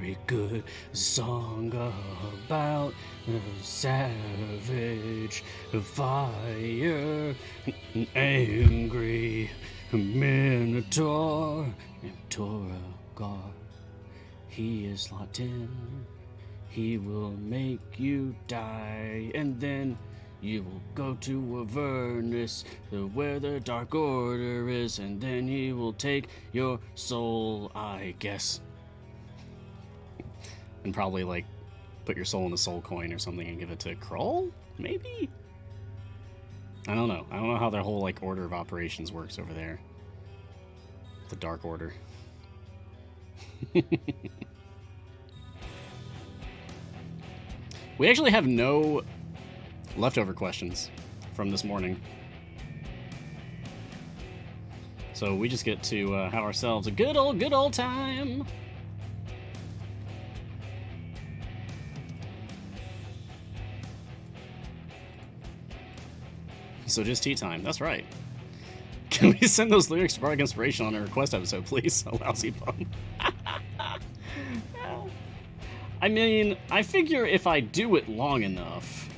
very good song about a savage fire, an angry minotaur named Toragar. He is locked in. He will make you die, and then you will go to Avernus, where the Dark Order is, and then he will take your soul, I guess. And probably, like, put your soul in a soul coin or something and give it to Krull? Maybe? I don't know. I don't know how their whole, like, order of operations works over there. The Dark Order. We actually have no leftover questions from this morning. So we just get to have ourselves a good old time. So just tea time. That's right. Can we send those lyrics to Bardic Inspiration on a request episode, please? A lousy bum. I mean, I figure if I do it long enough,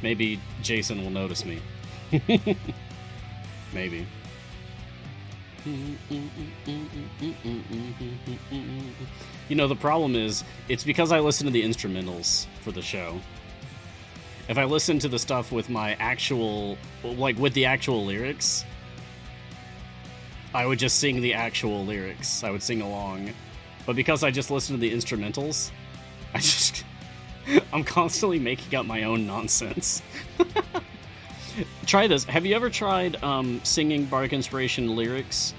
maybe Jason will notice me. Maybe. You know, the problem is, it's because I listen to the instrumentals for the show. If I listen to the stuff with my actual, like, with the actual lyrics, I would just sing the actual lyrics. I would sing along. But because I just listen to the instrumentals, I'm constantly making up my own nonsense. Try this. Have you ever tried singing Bardic Inspiration lyrics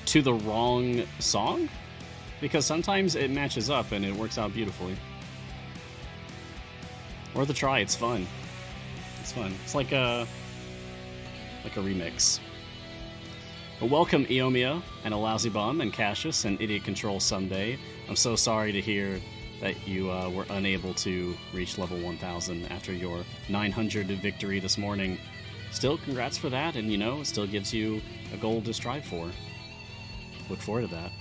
to the wrong song? Because sometimes it matches up and it works out beautifully. Worth a try. It's fun. It's fun. It's like a remix. But welcome, Eomia, and a lousy bum, and Cassius, and Idiot Control someday. I'm so sorry to hear that you were unable to reach level 1000 after your 900 victory this morning. Still, congrats for that, and you know, it still gives you a goal to strive for. Look forward to that.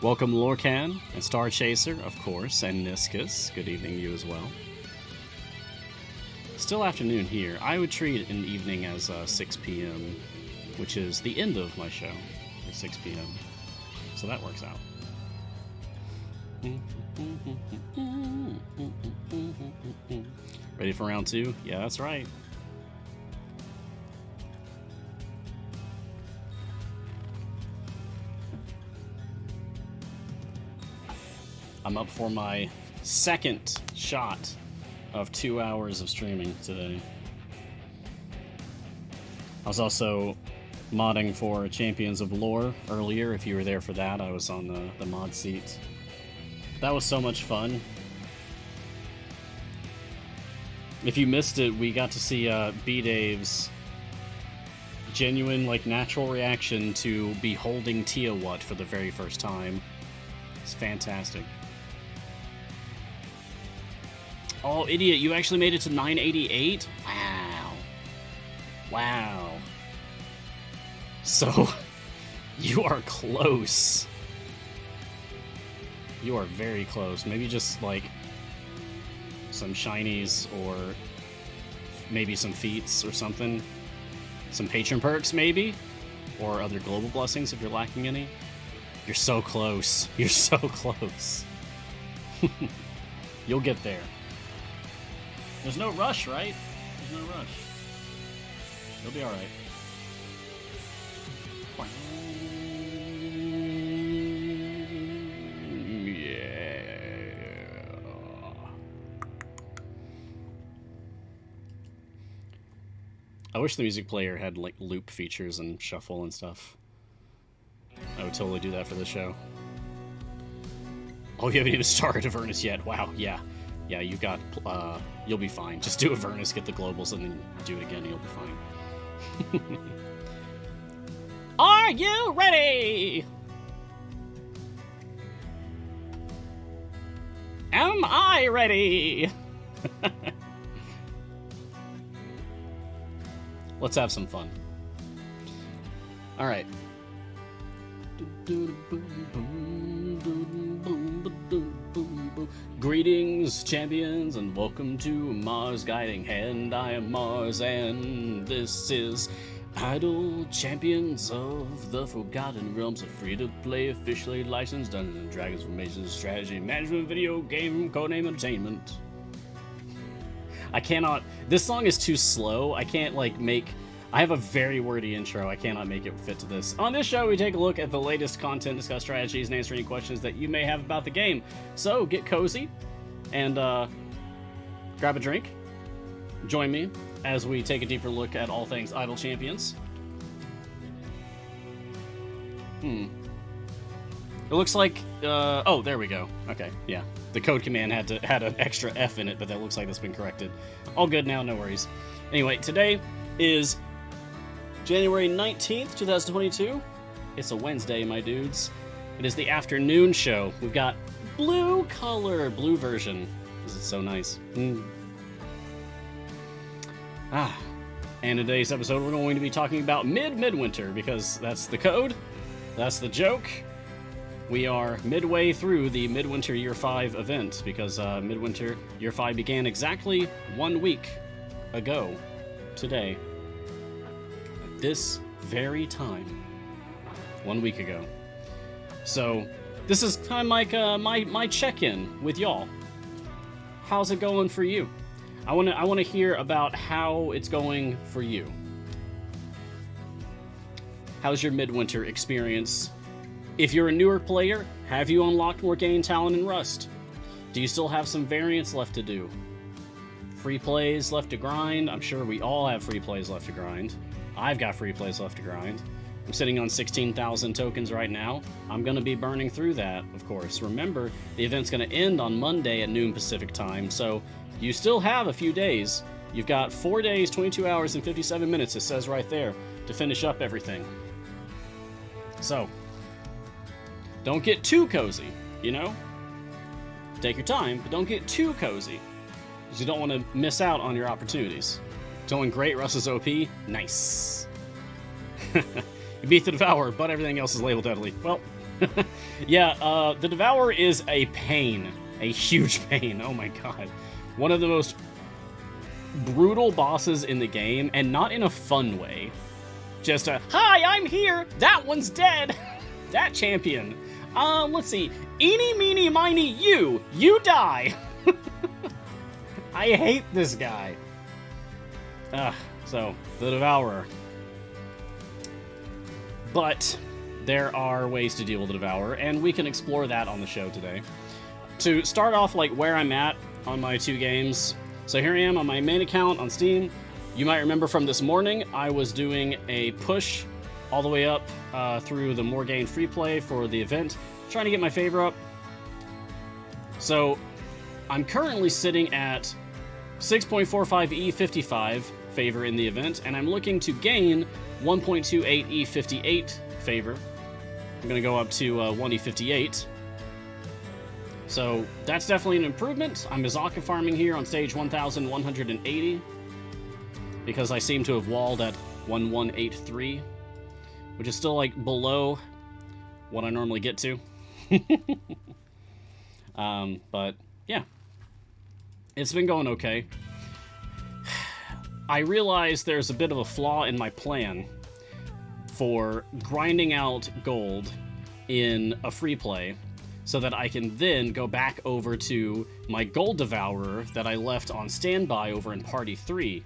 Welcome, Lorcan, and Star Chaser, of course, and Niscus. Good evening to you as well. Still afternoon here. I would treat an evening as 6 p.m., which is the end of my show at 6 p.m. So that works out. Ready for round 2? Yeah, that's right. I'm up for my second shot of 2 hours of streaming today. I was also modding for Champions of Lore earlier. If you were there for that, I was on the mod seat. That was so much fun. If you missed it, we got to see B-Dave's genuine, like, natural reaction to beholding Tiawut for the very first time. It's fantastic. Oh, idiot, you actually made it to 988? Wow. Wow. So, you are close. You are very close. Maybe just, like, some shinies or maybe some feats or something. Some patron perks, maybe? Or other global blessings if you're lacking any. You're so close. You're so close. You'll get there. There's no rush, right? There's no rush. You'll be alright. I wish the music player had, like, loop features and shuffle and stuff. I would totally do that for the show. Oh, you haven't even started Avernus yet. Wow, yeah. Yeah, you've got, you'll be fine. Just do Avernus, get the globals, and then do it again, you'll be fine. Are you ready? Am I ready? Let's have some fun. Alright. Greetings, champions, and welcome to Mars Guiding Hand. I am Mars, and this is Untitled Champions of the Forgotten Realms, a free-to-play, officially licensed Dungeons & Dragons Formation Strategy Management video game codename entertainment. I cannot... This song is too slow. I can't, I have a very wordy intro. I cannot make it fit to this. On this show, we take a look at the latest content, discuss strategies, and answer any questions that you may have about the game. So, get cozy and grab a drink. Join me as we take a deeper look at all things Idle Champions. It looks like... oh, there we go. Okay, yeah. The code command had an extra F in it, but that looks like that's been corrected. All good now, no worries. Anyway, today is January 19th, 2022. It's a Wednesday, my dudes. It is the afternoon show. We've got blue version. This is so nice. And in today's episode, we're going to be talking about midwinter, because that's the code, that's the joke. We are midway through the Midwinter Year 5 event, because Midwinter Year 5 began exactly 1 week ago today. At this very time. 1 week ago. So, this is kind of like my check-in with y'all. How's it going for you? I want to hear about how it's going for you. How's your Midwinter experience? If you're a newer player, have you unlocked more game talent in Rust? Do you still have some variants left to do? Free plays left to grind? I'm sure we all have free plays left to grind. I've got free plays left to grind. I'm sitting on 16,000 tokens right now. I'm going to be burning through that, of course. Remember, the event's going to end on Monday at noon Pacific time, so you still have a few days. You've got 4 days, 22 hours, and 57 minutes, it says right there, to finish up everything. So, don't get too cozy, you know? Take your time, but don't get too cozy, because you don't want to miss out on your opportunities. Doing great, Russ is OP. Nice. You beat the Devourer, but everything else is labeled deadly. Well, yeah, the Devourer is a pain. A huge pain. Oh my god. One of the most brutal bosses in the game, and not in a fun way. Just a, hi, I'm here! That one's dead! That champion. Let's see. Eeny, meeny, miny, you die! I hate this guy. So, the Devourer. But there are ways to deal with the Devourer, and we can explore that on the show today. To start off, where I'm at on my 2 games. So here I am on my main account on Steam. You might remember from this morning, I was doing a push all the way up through the Morgaine free play for the event, trying to get my favor up. So I'm currently sitting at 6.45 E55 favor in the event, and I'm looking to gain 1.28 E58 favor. I'm going to go up to 1 E58. So that's definitely an improvement. I'm Azaka farming here on stage 1180, because I seem to have walled at 1183, which is still below what I normally get to. But yeah, it's been going okay. I realize there's a bit of a flaw in my plan for grinding out gold in a free play, so that I can then go back over to my Gold Devourer that I left on standby over in Party 3,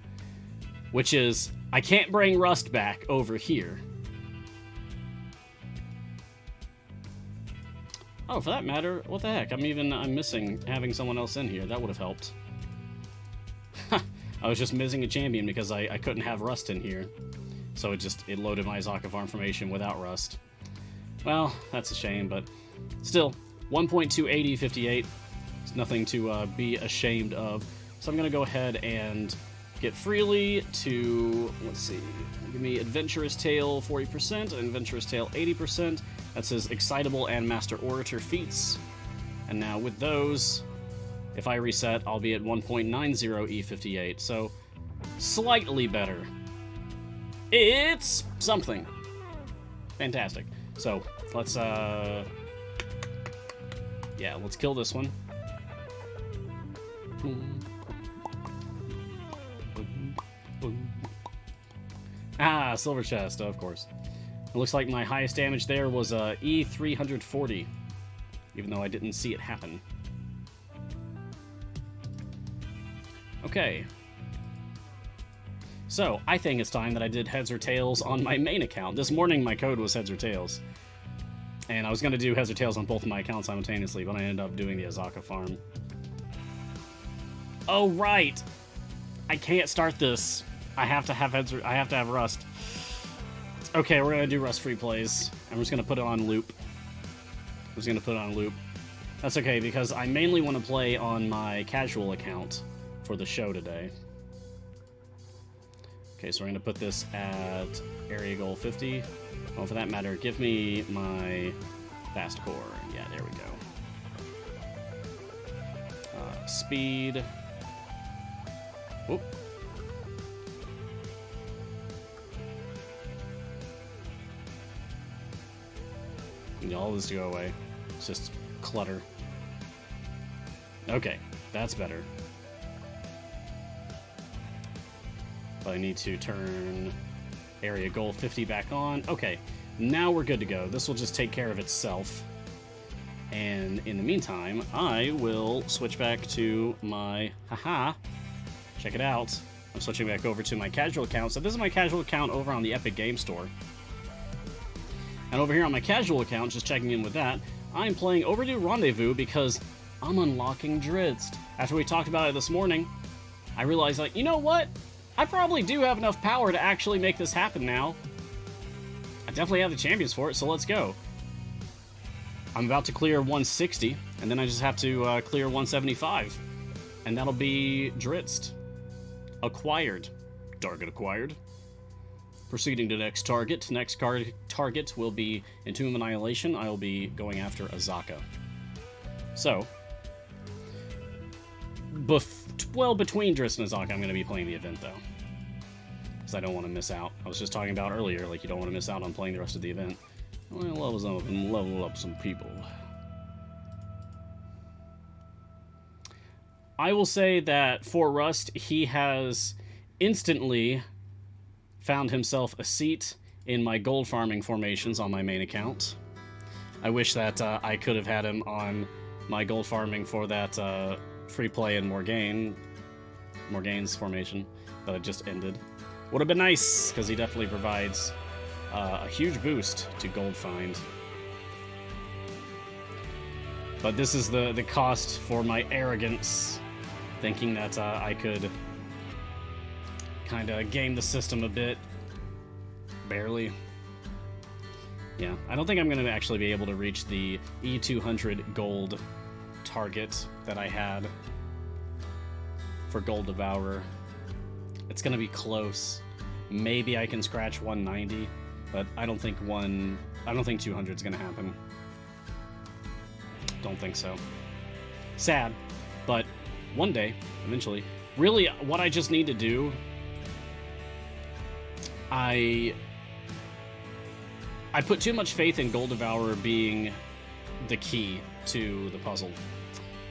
which is, I can't bring Rust back over here. Oh, for that matter, what the heck, I'm missing having someone else in here. That would have helped. I was just missing a champion because I couldn't have Rust in here. So it loaded my Azaka farm formation without Rust. Well, that's a shame, but still, 1.280 58. It's nothing to be ashamed of. So I'm going to go ahead and get freely to, let's see, give me Adventurous Tale 40% and Adventurous Tale 80%. That says Excitable and Master Orator feats. And now with those, if I reset, I'll be at 1.90 E58. So slightly better. It's something. Fantastic. So Let's, yeah, let's kill this one. Ah, silver chest, of course. It looks like my highest damage there was E340, even though I didn't see it happen. Okay. So, I think it's time that I did heads or tails on my main account. This morning my code was heads or tails. And I was going to do heads or tails on both of my accounts simultaneously, but I ended up doing the Azaka farm. Oh, right! I can't start this. I have to have I have to have Rust. Okay, we're gonna do Rust free plays. I'm just gonna put it on loop. That's okay, because I mainly want to play on my casual account for the show today. Okay, so we're gonna put this at area goal 50. Oh, for that matter, give me my fast core. Yeah, there we go. Speed. Whoop. Need all this to go away. It's just clutter. Okay, that's better. But I need to turn area goal 50 back on. Okay, now we're good to go. This will just take care of itself. And in the meantime, I will switch back to my... Haha! Check it out. I'm switching back over to my casual account. So this is my casual account over on the Epic Game Store. And over here on my casual account, just checking in with that, I'm playing Overdue Rendezvous because I'm unlocking Drizzt. After we talked about it this morning, I realized, like, you know what? I probably do have enough power to actually make this happen now. I definitely have the champions for it, so let's go. I'm about to clear 160, and then I just have to clear 175. And that'll be Drizzt. Acquired. Target acquired. Proceeding to next target. Next target will be Entomb of Annihilation. I will be going after Azaka. So, between Drizzt and Azaka, I'm going to be playing the event, though. Because I don't want to miss out. I was just talking about earlier, like, you don't want to miss out on playing the rest of the event. I want to level up some people. I will say that for Rust, he has instantly found himself a seat in my gold farming formations on my main account. I wish that I could have had him on my gold farming for that free play and Morgane's formation that just ended. Would have been nice, because he definitely provides a huge boost to gold find. But this is the cost for my arrogance, thinking that I could kind of game the system a bit. Barely. Yeah, I don't think I'm going to actually be able to reach the E200 gold target that I had for Gold Devourer. It's going to be close. Maybe I can scratch 190, but I don't think 200 is going to happen. Don't think so. Sad, but one day, eventually. Really, what I just need to do, I put too much faith in Gold Devourer being the key to the puzzle.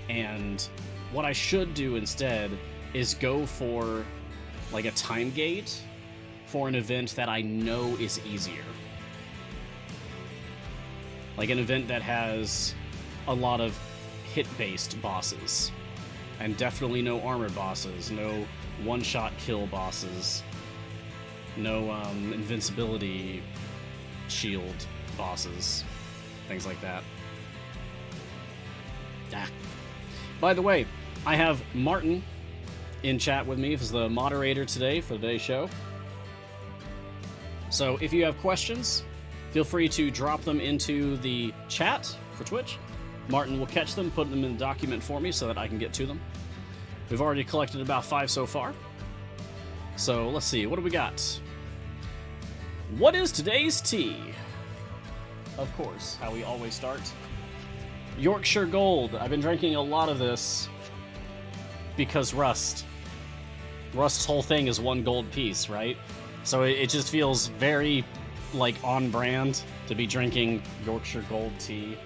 And what I should do instead is go for like a time gate for an event that I know is easier. Like an event that has a lot of hit-based bosses. And definitely no armor bosses, no one-shot kill bosses, no invincibility shield bosses, things like that. Ah. By the way, I have Martin in chat with me as the moderator today for today's show. So if you have questions, feel free to drop them into the chat for Twitch. Martin will catch them, put them in the document for me so that I can get to them. We've already collected about 5 so far. So let's see, what do we got? What is today's tea? Of course, how we always start. Yorkshire Gold. I've been drinking a lot of this because Rust. Rust's whole thing is one gold piece, right? So it just feels very, like on brand to be drinking Yorkshire Gold tea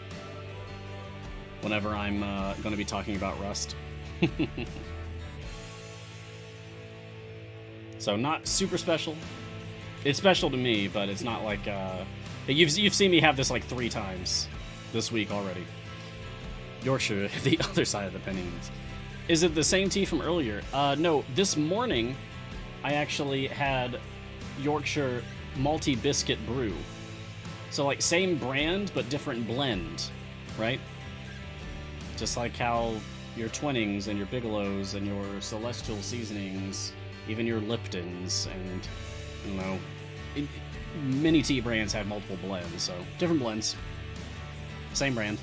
whenever I'm going to be talking about Rust. So not super special. It's special to me, but it's not like you've seen me have this like 3 times this week already. Yorkshire, the other side of the pennies. Is it the same tea from earlier? No, this morning I actually had Yorkshire Malty Biscuit Brew. So like same brand, but different blend, right? Just like how your Twinnings and your Bigelows and your Celestial Seasonings, even your Liptons, and, you know, many tea brands have multiple blends, so different blends. Same brand.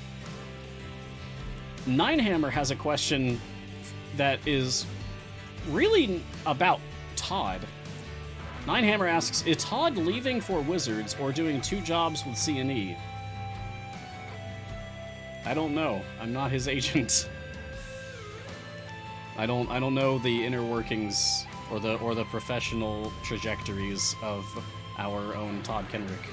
Ninehammer has a question that is really about Todd. Ninehammer asks, is Todd leaving for Wizards or doing 2 jobs with C&E? I don't know. I'm not his agent. I don't know the inner workings or the professional trajectories of our own Todd Kenrick.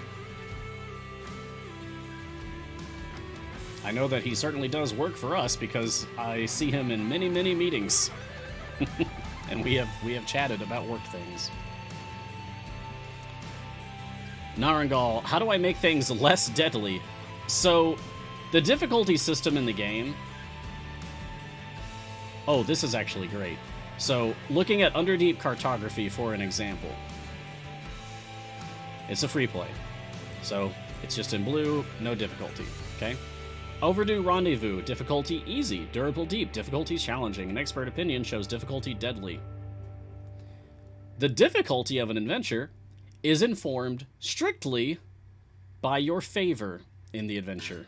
I know that he certainly does work for us because I see him in many, many meetings. And we have chatted about work things. Narangal, how do I make things less deadly? So, the difficulty system in the game... Oh, this is actually great. So, looking at Underdeep Cartography for an example. It's a free play. So, it's just in blue, no difficulty, okay? Overdue Rendezvous, difficulty easy. Durable Deep, difficulty challenging. An expert opinion shows difficulty deadly. The difficulty of an adventure is informed strictly by your favor in the adventure,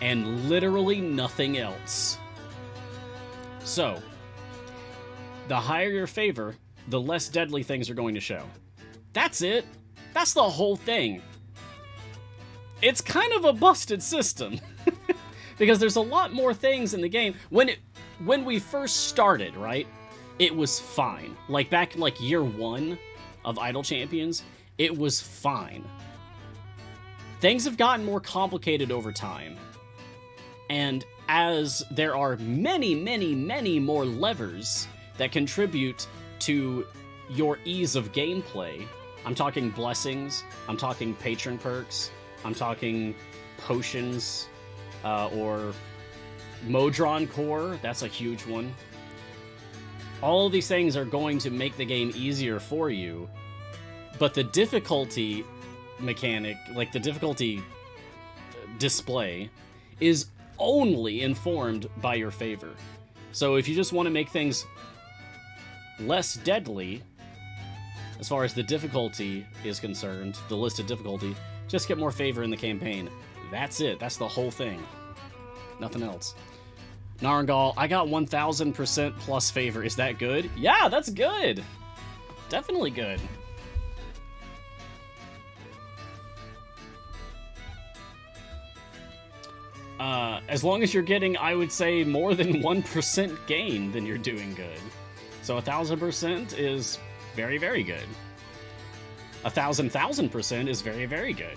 and literally nothing else. So, the higher your favor, the less deadly things are going to show. That's it. That's the whole thing. It's kind of a busted system. Because there's a lot more things in the game. When we first started, right, it was fine. Like back in like year 1 of Idle Champions, it was fine. Things have gotten more complicated over time. And as there are many, many, many more levers that contribute to your ease of gameplay, I'm talking blessings, I'm talking patron perks, I'm talking potions, or Modron Core, that's a huge one. All of these things are going to make the game easier for you, but the difficulty mechanic, like the difficulty display, is only informed by your favor. So if you just want to make things less deadly, as far as the difficulty is concerned, the listed difficulty, just get more favor in the campaign. That's it. That's the whole thing. Nothing else. Narangal, I got 1000% plus favor. Is that good? Yeah, that's good. Definitely good. As long as you're getting, I would say, more than 1% gain, then you're doing good. So 1000% is very, very good. 1000,000% is very, very good.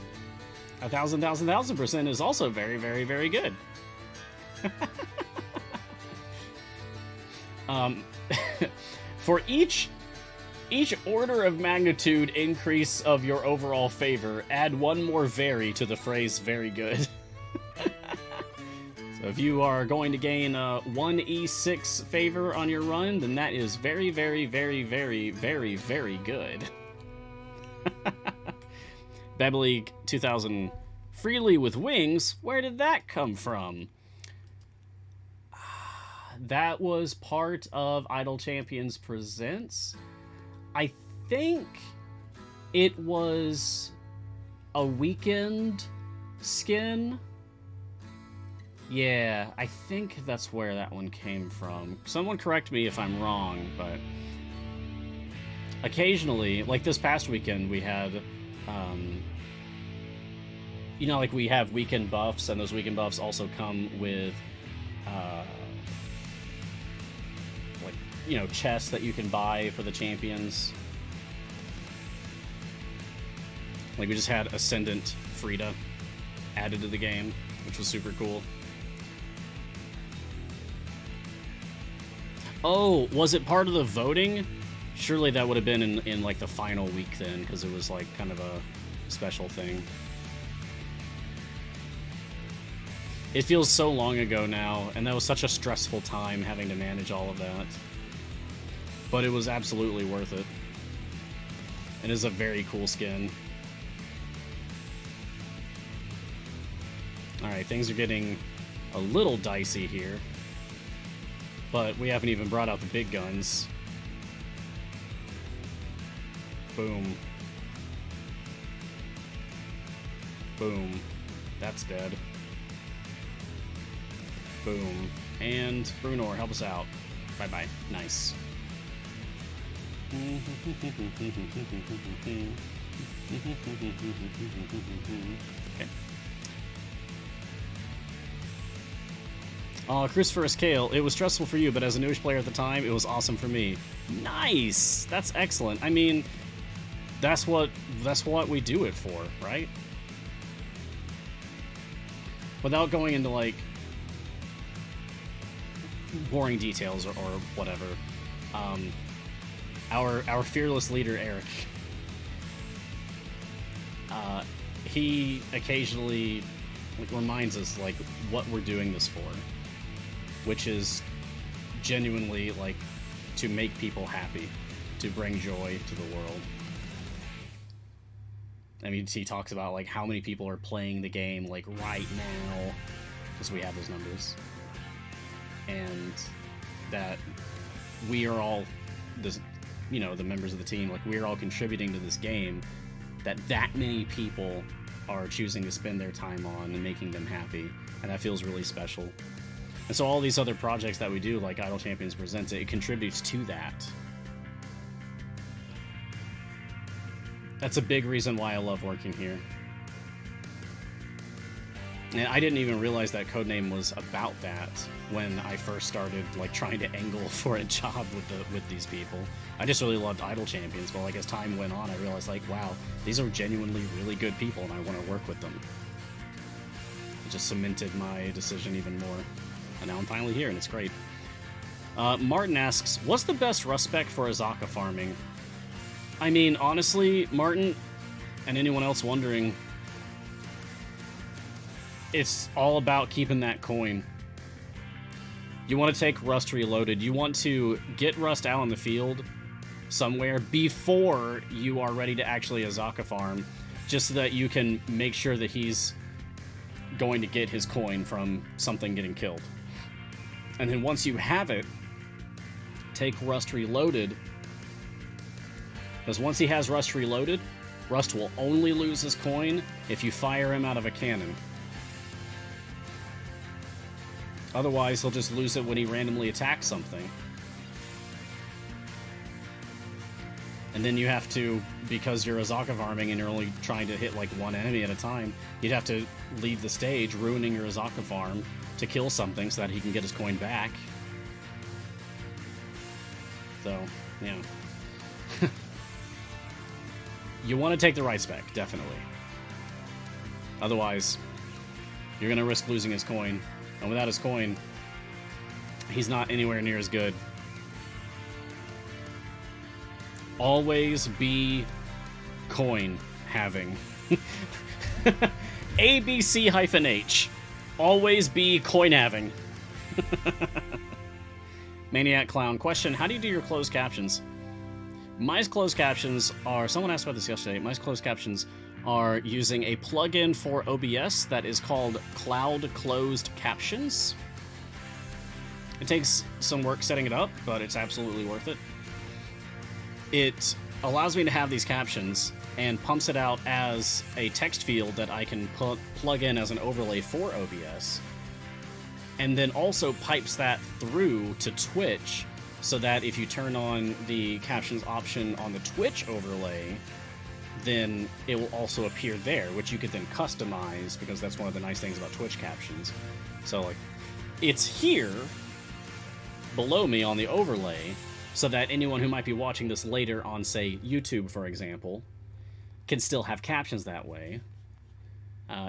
1000,000,000% is also very, very, very good. For each order of magnitude increase of your overall favor, add 1 more very to the phrase very good. So if you are going to gain 1e6 favor on your run, then that is very, very, very, very, very, very good. Babelig 2000, freely with wings, where did that come from? That was part of Idle Champions Presents. I think it was a weekend skin. Yeah, I think that's where that one came from. Someone correct me if I'm wrong, but occasionally, like this past weekend, we had, you know, like we have weekend buffs, and those weekend buffs also come with, like, you know, chests that you can buy for the champions. Like, we just had Ascendant Frida added to the game, which was super cool. Oh, was it part of the voting? Surely that would have been in like the final week then, because it was like kind of a special thing. It feels so long ago now, and that was such a stressful time having to manage all of that. But it was absolutely worth it. It is a very cool skin. Alright, things are getting a little dicey here. But we haven't even brought out the big guns. Boom. Boom. That's dead. Boom. And Brunor, help us out. Bye-bye. Nice. Okay. Christopher Kale, it was stressful for you, but as a newish player at the time, it was awesome for me. Nice! That's excellent. I mean, that's what we do it for, right? Without going into, like, boring details or whatever, our fearless leader, Eric, he occasionally reminds us, like, what we're doing this for. Which is genuinely, like, to make people happy, to bring joy to the world. I mean, he talks about, like, how many people are playing the game, like, right now, because we have those numbers. And that we are all, this, you know, the members of the team, like, we are all contributing to this game, that many people are choosing to spend their time on and making them happy, and that feels really special. And so all these other projects that we do, like Idle Champions Presents, it contributes to that. That's a big reason why I love working here. And I didn't even realize that Codename was about that when I first started, like, trying to angle for a job with these people. I just really loved Idle Champions, but, like, as time went on, I realized, like, wow, these are genuinely really good people, and I want to work with them. It just cemented my decision even more. And now I'm finally here, and it's great. Martin asks, what's the best rust spec for Azaka farming? I mean, honestly, Martin, and anyone else wondering, it's all about keeping that coin. You want to take Rust Reloaded. You want to get Rust out on the field somewhere before you are ready to actually Azaka farm, just so that you can make sure that he's going to get his coin from something getting killed. And then once you have it, take Rust Reloaded. Because once he has Rust Reloaded, Rust will only lose his coin if you fire him out of a cannon. Otherwise, he'll just lose it when he randomly attacks something. And then you have to, because you're Azaka farming and you're only trying to hit like one enemy at a time, you'd have to leave the stage, ruining your Azaka farm to kill something so that he can get his coin back. So, yeah. You want to take the right spec, definitely. Otherwise, you're going to risk losing his coin. And without his coin, he's not anywhere near as good. Always be coin having. ABC-H. Always be coin having. Maniac Clown. Question, how do you do your closed captions? My closed captions are... Someone asked about this yesterday. My closed captions are using a plugin for OBS that is called Cloud Closed Captions. It takes some work setting it up, but it's absolutely worth it. It allows me to have these captions and pumps it out as a text field that I can plug in as an overlay for OBS, and then also pipes that through to Twitch so that if you turn on the captions option on the Twitch overlay, then it will also appear there, which you could then customize, because that's one of the nice things about Twitch captions. So, like, it's here below me on the overlay, so that anyone who might be watching this later on, say, YouTube, for example, can still have captions that way,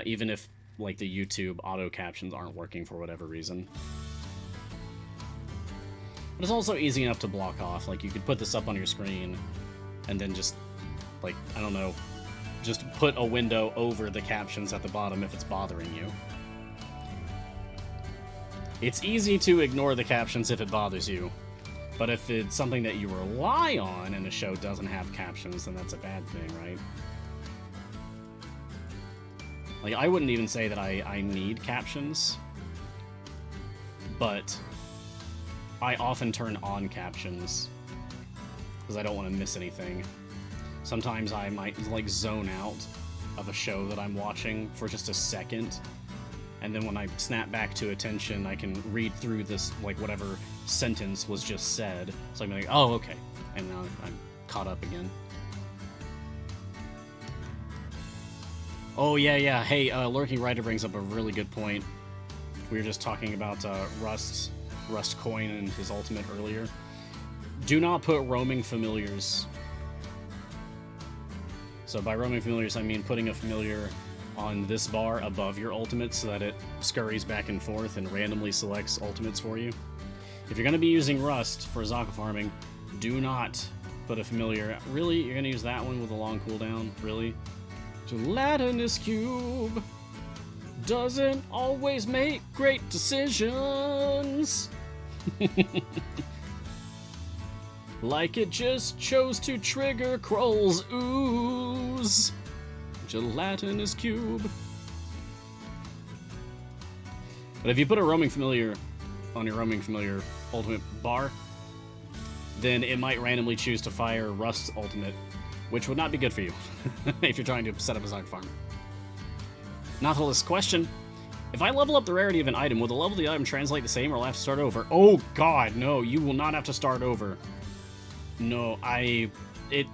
even if like the YouTube auto captions aren't working for whatever reason. But it's also easy enough to block off. Like, you could put this up on your screen and then just, like, I don't know, just put a window over the captions at the bottom if it's bothering you. It's easy to ignore the captions if it bothers you, but if it's something that you rely on and the show doesn't have captions, then that's a bad thing, right? Like, I wouldn't even say that I need captions, but I often turn on captions because I don't want to miss anything. Sometimes I might, like, zone out of a show that I'm watching for just a second, and then when I snap back to attention, I can read through this, like, whatever sentence was just said. So I'm like, oh, okay. And now I'm caught up again. Oh, yeah. Hey, Lurking Writer brings up a really good point. We were just talking about Rust Coin and his ultimate earlier. Do not put roaming familiars. So by roaming familiars, I mean putting a familiar on this bar above your ultimate so that it scurries back and forth and randomly selects ultimates for you. If you're going to be using Rust for Azaka farming, do not put a familiar. Really? You're going to use that one with a long cooldown? Really? Gelatinous Cube doesn't always make great decisions. Like it just chose to trigger Kroll's ooze. Gelatinous Cube. But if you put a roaming familiar on your roaming familiar ultimate bar, then it might randomly choose to fire Rust's ultimate, which would not be good for you if you're trying to set up a Azaka farm. Nautilus question. If I level up the rarity of an item, will the level of the item translate the same, or will I have to start over? Oh god, no, you will not have to start over. No, it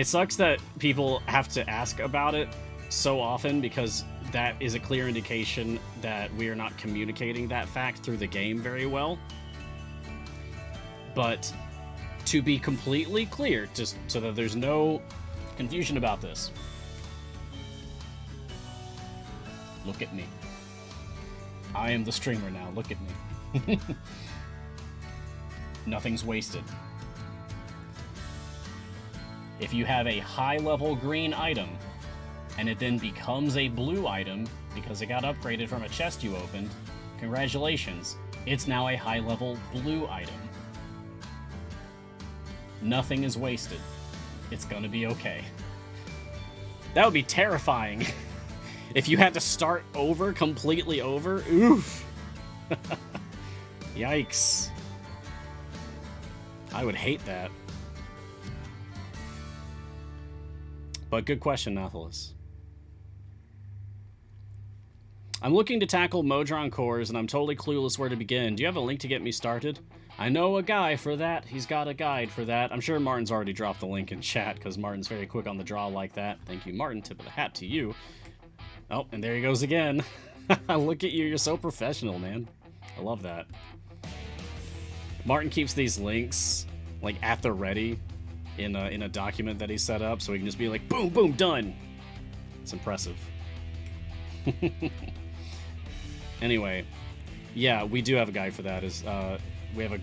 sucks that people have to ask about it so often, because that is a clear indication that we are not communicating that fact through the game very well. But to be completely clear, just so that there's no confusion about this. Look at me. I am the streamer now, look at me. Nothing's wasted. If you have a high-level green item, and it then becomes a blue item because it got upgraded from a chest you opened, congratulations, it's now a high-level blue item. Nothing is wasted. It's gonna be okay. That would be terrifying. If you had to start over, completely over, oof. Yikes. I would hate that. But good question, Nautilus. I'm looking to tackle Modron cores, and I'm totally clueless where to begin. Do you have a link to get me started? I know a guy for that. He's got a guide for that. I'm sure Martin's already dropped the link in chat, because Martin's very quick on the draw like that. Thank you, Martin. Tip of the hat to you. Oh, and there he goes again. Look at you. You're so professional, man. I love that. Martin keeps these links, like, at the ready in a document that he set up, so he can just be like, boom, boom, done. It's impressive. Anyway, yeah, we do have a guide for that. We have a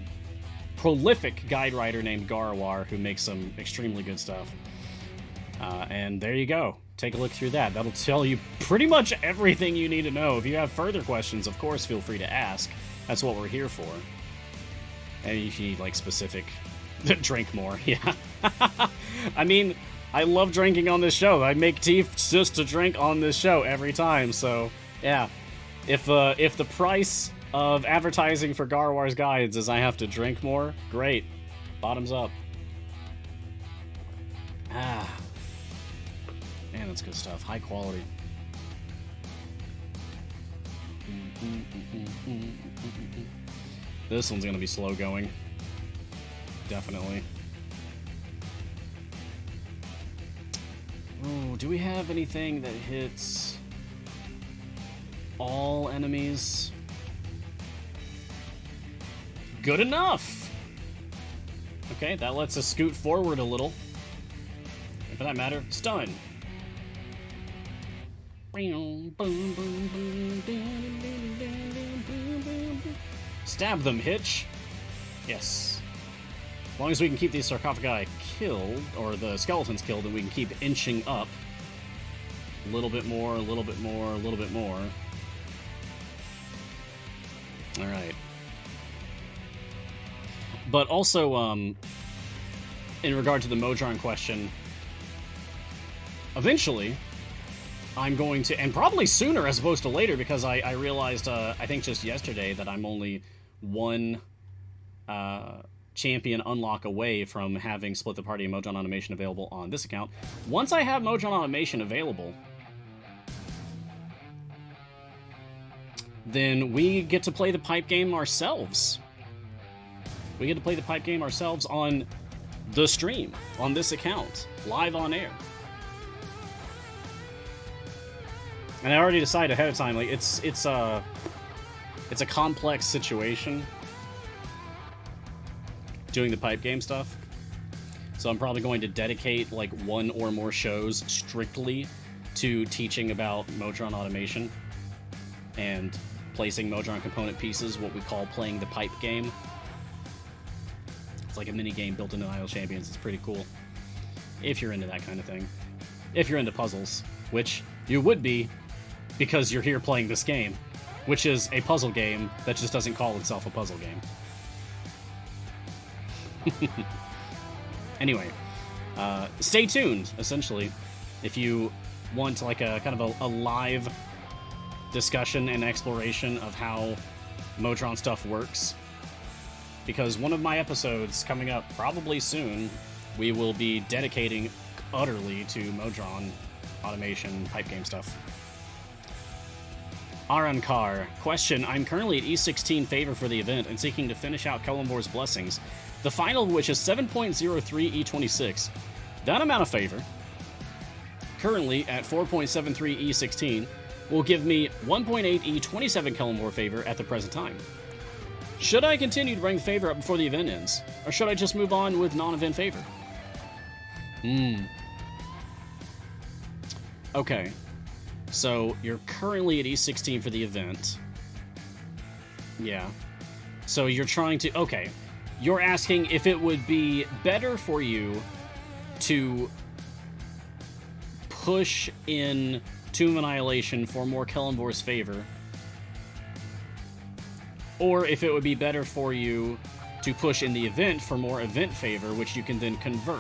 prolific guide writer named Garwar who makes some extremely good stuff. And there you go. Take a look through that. That'll tell you pretty much everything you need to know. If you have further questions, of course, feel free to ask. That's what we're here for. And if you need, like, specific... drink more, yeah. I mean, I love drinking on this show. I make tea just to drink on this show every time, so, yeah. If the price of advertising for Garwar's guides is I have to drink more, great. Bottoms up. Ah. Man, that's good stuff. High quality. This one's gonna be slow going. Definitely. Oh, do we have anything that hits all enemies? Good enough! Okay, that lets us scoot forward a little. And for that matter, stun. Stab them, Hitch. Yes. As long as we can keep these sarcophagi killed, or the skeletons killed, and we can keep inching up. A little bit more, a little bit more, a little bit more. Alright. But also, in regard to the Modron question, eventually, I'm going to, and probably sooner as opposed to later, because I realized, I think just yesterday, that I'm only one champion unlock away from having Split the Party and Modron Automation available on this account. Once I have Modron Automation available, then we get to play the pipe game ourselves. We get to play the pipe game ourselves on the stream, on this account, live on air. And I already decided ahead of time, like, it's a complex situation doing the pipe game stuff. So I'm probably going to dedicate, like, one or more shows strictly to teaching about Modron automation and placing Modron component pieces, what we call playing the pipe game. It's like a mini game built into Idle Champions. It's pretty cool. If you're into that kind of thing. If you're into puzzles, which you would be, because you're here playing this game, which is a puzzle game that just doesn't call itself a puzzle game. Anyway, stay tuned, essentially, if you want like a kind of a live discussion and exploration of how Modron stuff works. Because one of my episodes coming up probably soon, we will be dedicating utterly to Modron automation pipe game stuff. Arankar. Question. I'm currently at E16 favor for the event and seeking to finish out Kelemvor's blessings, the final of which is 7.03 E26. That amount of favor, currently at 4.73 E16, will give me 1.8 E27 Kelemvor favor at the present time. Should I continue to bring the favor up before the event ends, or should I just move on with non-event favor? Okay. So, you're currently at E16 for the event. Yeah. So you're trying to... Okay. You're asking if it would be better for you to push in Tomb of Annihilation for more Kelemvor's favor, or if it would be better for you to push in the event for more event favor, which you can then convert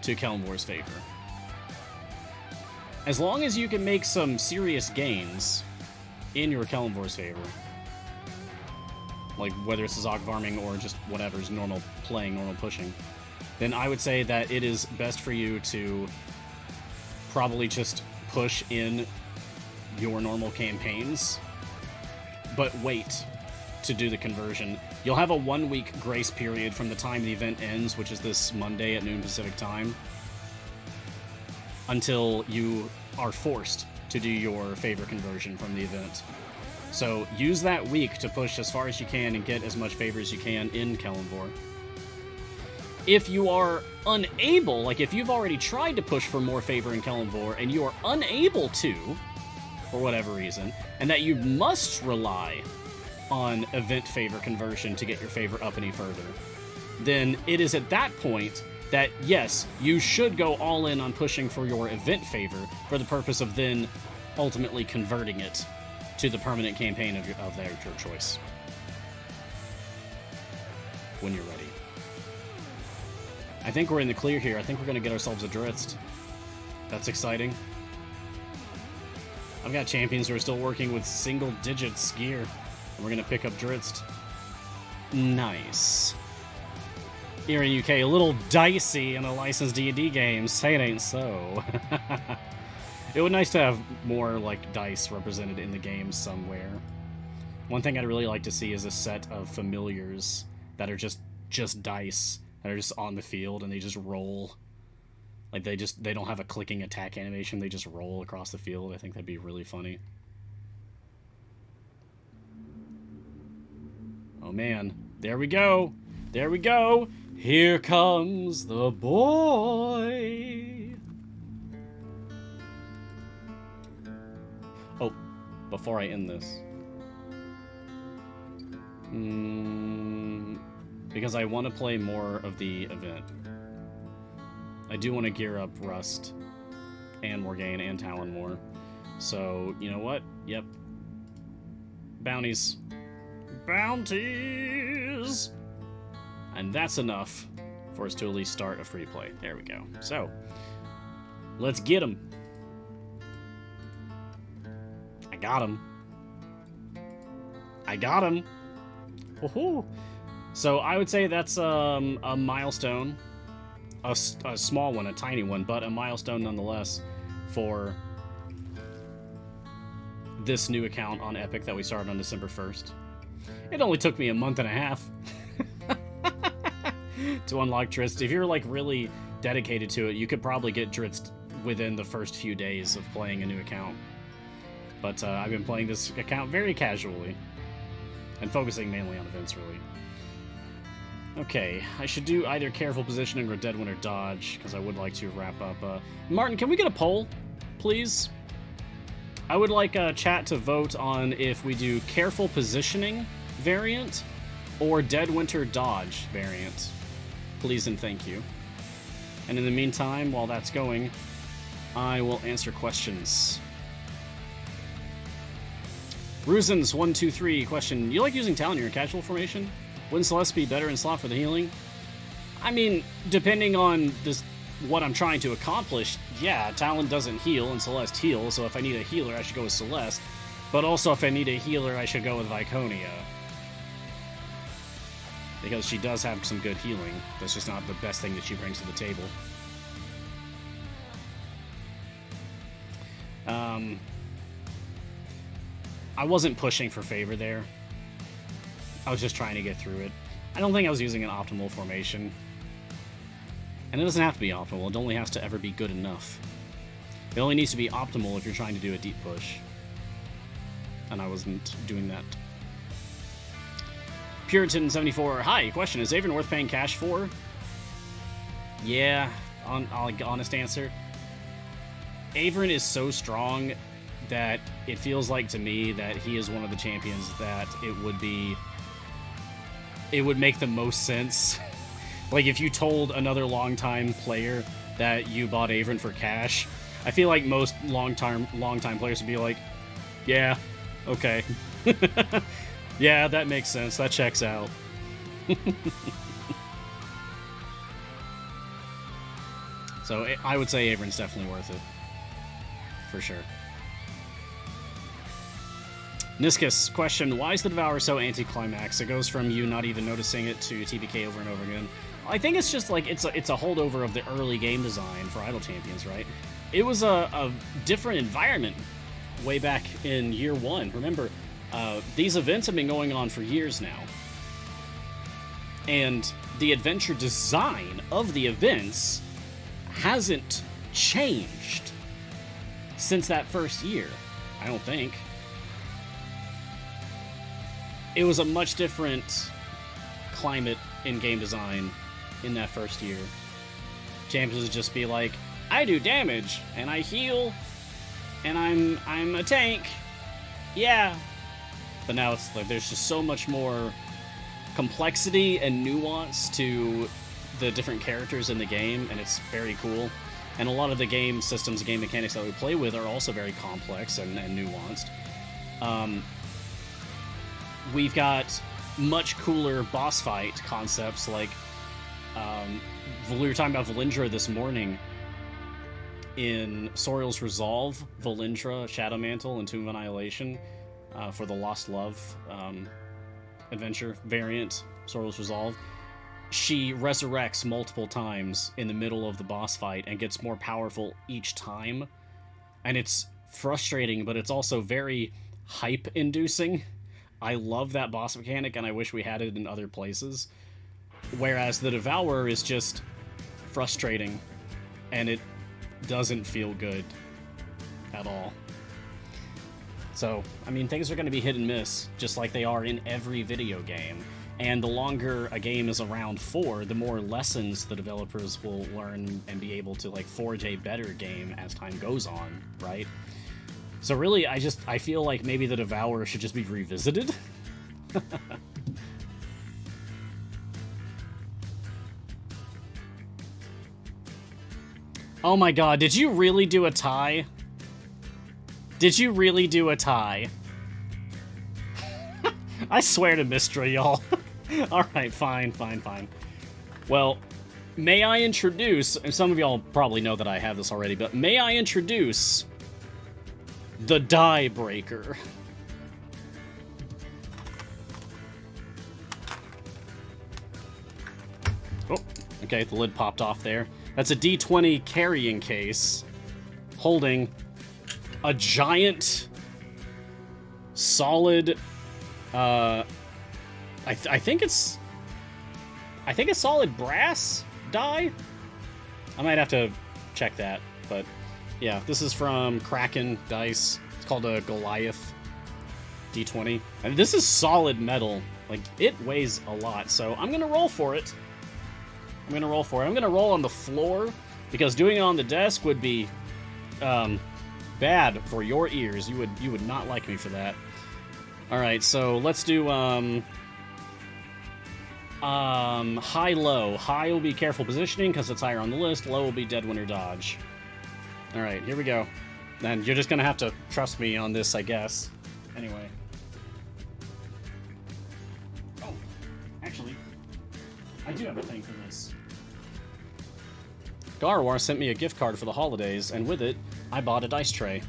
to Kelemvor's favor. As long as you can make some serious gains in your Kelemvor's favor, like whether it's Azaka farming or just whatever's normal playing, normal pushing, then I would say that it is best for you to probably just push in your normal campaigns, but wait to do the conversion. You'll have a 1-week grace period from the time the event ends, which is this Monday at noon Pacific time, until you are forced to do your favor conversion from the event. So use that week to push as far as you can and get as much favor as you can in Kelemvor. If you are unable, like if you've already tried to push for more favor in Kelemvor and you are unable to, for whatever reason, and that you must rely on event favor conversion to get your favor up any further, then it is at that point that, yes, you should go all in on pushing for your event favor for the purpose of then ultimately converting it to the permanent campaign of your choice. When you're ready. I think we're in the clear here. I think we're going to get ourselves a Dritz. That's exciting. I've got champions who are still working with single digits gear, and we're going to pick up Dritz. Nice. Here in UK, a little dicey in a licensed D&D game. Say it ain't so. It would be nice to have more, like, dice represented in the game somewhere. One thing I'd really like to see is a set of familiars that are just dice, that are just on the field, and they just roll. Like, they don't have a clicking attack animation, they just roll across the field. I think that'd be really funny. Oh man, there we go! There we go! Here comes the boy! before I end this. Because I want to play more of the event. I do want to gear up Rust and Morgaine and Talon more. So, you know what? Yep. Bounties. Bounties! And that's enough for us to at least start a free play. There we go. So, let's get him. I got him. I got him. Woohoo! So I would say that's a milestone. A small one, a tiny one, but a milestone nonetheless for this new account on Epic that we started on December 1st. It only took me a month and a half to unlock Drizzt. If you're like really dedicated to it, you could probably get Drizzt within the first few days of playing a new account. But I've been playing this account very casually and focusing mainly on events, really. Okay, I should do either careful positioning or dead winter dodge, because I would like to wrap up. Martin, can we get a poll, please? I would like chat to vote on if we do careful positioning variant or dead winter dodge variant. Please and thank you. And in the meantime, while that's going, I will answer questions. Rusens123 question: you like using Talon in your casual formation? Wouldn't Celeste be better in slot for the healing? I mean, depending on this, what I'm trying to accomplish, yeah, Talon doesn't heal and Celeste heals, so if I need a healer, I should go with Celeste. But also, if I need a healer, I should go with Viconia. Because she does have some good healing. That's just not the best thing that she brings to the table. I wasn't pushing for favor there. I was just trying to get through it. I don't think I was using an optimal formation. And it doesn't have to be optimal, it only has to ever be good enough. It only needs to be optimal if you're trying to do a deep push. And I wasn't doing that. Puritan74, hi, question, is Avon worth paying cash for? Yeah, honest answer. Avon is so strong that it feels like to me that he is one of the champions that it would make the most sense. Like if you told another longtime player that you bought Avon for cash, I feel like most longtime players would be like, yeah, okay. Yeah, that makes sense. That checks out. So I would say Avon's definitely worth it. For sure. Niscus, question, why is the Devourer so anticlimax? It goes from you not even noticing it to TBK over and over again. I think it's just like, it's a holdover of the early game design for Idle Champions, right? It was a different environment way back in year one. Remember, these events have been going on for years now. And the adventure design of the events hasn't changed since that first year, I don't think. It was a much different climate in game design in that first year. Champions would just be like, I do damage, and I heal, and I'm a tank. Yeah. But now it's like there's just so much more complexity and nuance to the different characters in the game, and it's very cool. And a lot of the game systems, game mechanics that we play with are also very complex and nuanced. We've got much cooler boss fight concepts, like we were talking about Valindra this morning. In Soriel's Resolve, Valindra, Shadow Mantle, and Tomb of Annihilation for the Lost Love adventure variant, Soriel's Resolve, she resurrects multiple times in the middle of the boss fight and gets more powerful each time. And it's frustrating, but it's also very hype-inducing. I love that boss mechanic, and I wish we had it in other places. Whereas the Devourer is just frustrating, and it doesn't feel good at all. So, I mean, things are going to be hit and miss, just like they are in every video game. And the longer a game is around for, the more lessons the developers will learn and be able to, like, forge a better game as time goes on, right? So really, I feel like maybe the Devourer should just be revisited. Oh my god, did you really do a tie? Did you really do a tie? I swear to Mistra, y'all. Alright, fine. Well, may I introduce, and some of y'all probably know that I have this already, but may I introduce the Die Breaker. Oh, okay, the lid popped off there. That's a D20 carrying case holding a giant, solid, I think it's solid brass die. I might have to check that, but yeah, this is from Kraken Dice. It's called a Goliath D20, and this is solid metal. Like, it weighs a lot, so I'm gonna roll for it. I'm gonna roll on the floor, because doing it on the desk would be bad for your ears. You would not like me for that. Alright, so let's do high-low. High will be careful positioning, because it's higher on the list. Low will be dead winner dodge. Alright, here we go. And you're just gonna have to trust me on this, I guess. Anyway. Oh, actually, I do have a thing for this. Garwar sent me a gift card for the holidays, and with it, I bought a dice tray.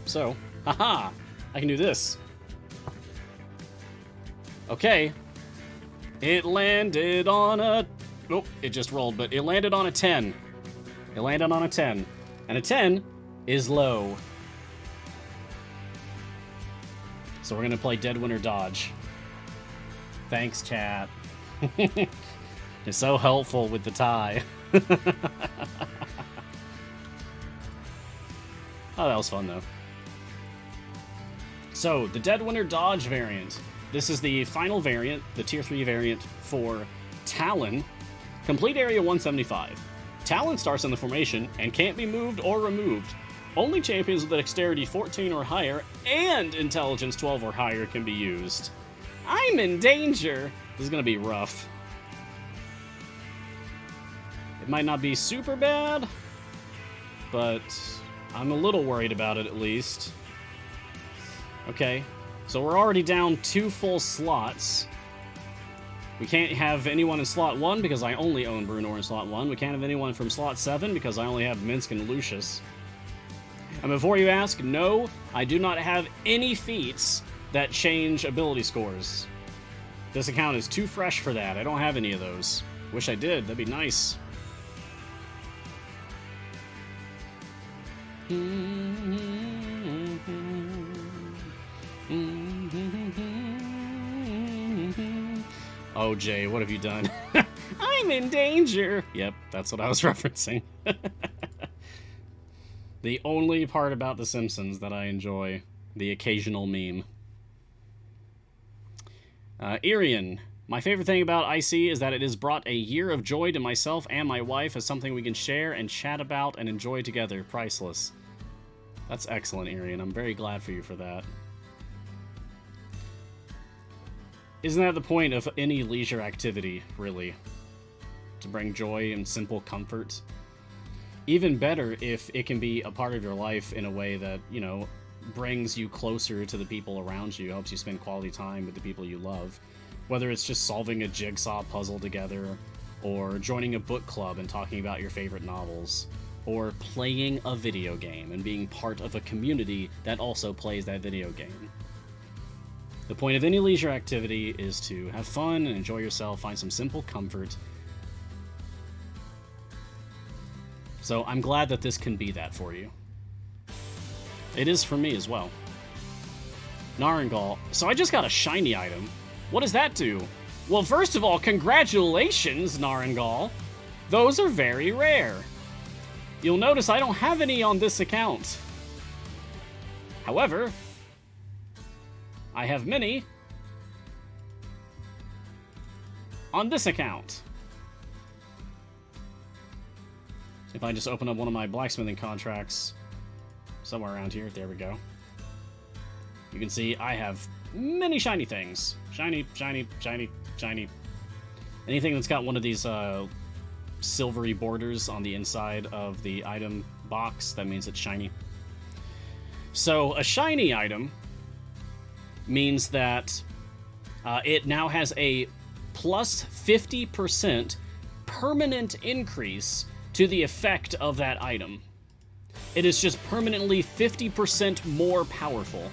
So, haha! I can do this. Okay. It landed on a... Nope, it just rolled, but it landed on a 10. It landed on a 10. And a 10 is low. So we're gonna play Dead Winter Dodge. Thanks, chat. You're so helpful with the tie. Oh, that was fun, though. So, the Dead Winter Dodge variant. This is the final variant, the Tier 3 variant for Talon. Complete Area 175. Talon starts in the formation and can't be moved or removed. Only champions with a Dexterity 14 or higher and Intelligence 12 or higher can be used. I'm in danger! This is gonna be rough. It might not be super bad, but I'm a little worried about it at least. Okay, so we're already down 2 full slots. We can't have anyone in slot 1 because I only own Brunor in slot 1. We can't have anyone from slot 7 because I only have Minsk and Lucius. And before you ask, no, I do not have any feats that change ability scores. This account is too fresh for that. I don't have any of those. Wish I did. That'd be nice. Oh, Jay, what have you done? I'm in danger! Yep, that's what I was referencing. The only part about The Simpsons that I enjoy. The occasional meme. Irian. My favorite thing about IC is that it has brought a year of joy to myself and my wife as something we can share and chat about and enjoy together. Priceless. That's excellent, Irian. I'm very glad for you for that. Isn't that the point of any leisure activity, really? To bring joy and simple comfort? Even better if it can be a part of your life in a way that, you know, brings you closer to the people around you, helps you spend quality time with the people you love. Whether it's just solving a jigsaw puzzle together, or joining a book club and talking about your favorite novels, or playing a video game and being part of a community that also plays that video game. The point of any leisure activity is to have fun and enjoy yourself, find some simple comfort. So I'm glad that this can be that for you. It is for me as well. Narangal. So I just got a shiny item. What does that do? Well, first of all, congratulations, Narangal. Those are very rare. You'll notice I don't have any on this account. However, I have many on this account. If I just open up one of my blacksmithing contracts somewhere around here, there we go. you can see I have many shiny things. Shiny, shiny, shiny, shiny. Anything that's got one of these silvery borders on the inside of the item box, that means it's shiny. So a shiny item means that it now has a plus 50% permanent increase to the effect of that item. It is just permanently 50% more powerful.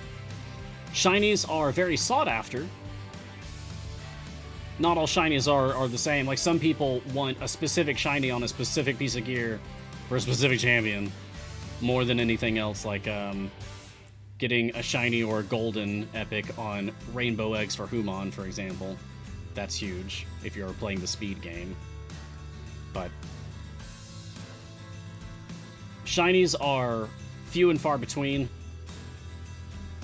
Shinies are very sought after. Not all shinies are the same. Like, some people want a specific shiny on a specific piece of gear for a specific champion more than anything else, like getting a shiny or a golden epic on rainbow eggs for Human, for example. That's huge if you're playing the speed game. But shinies are few and far between.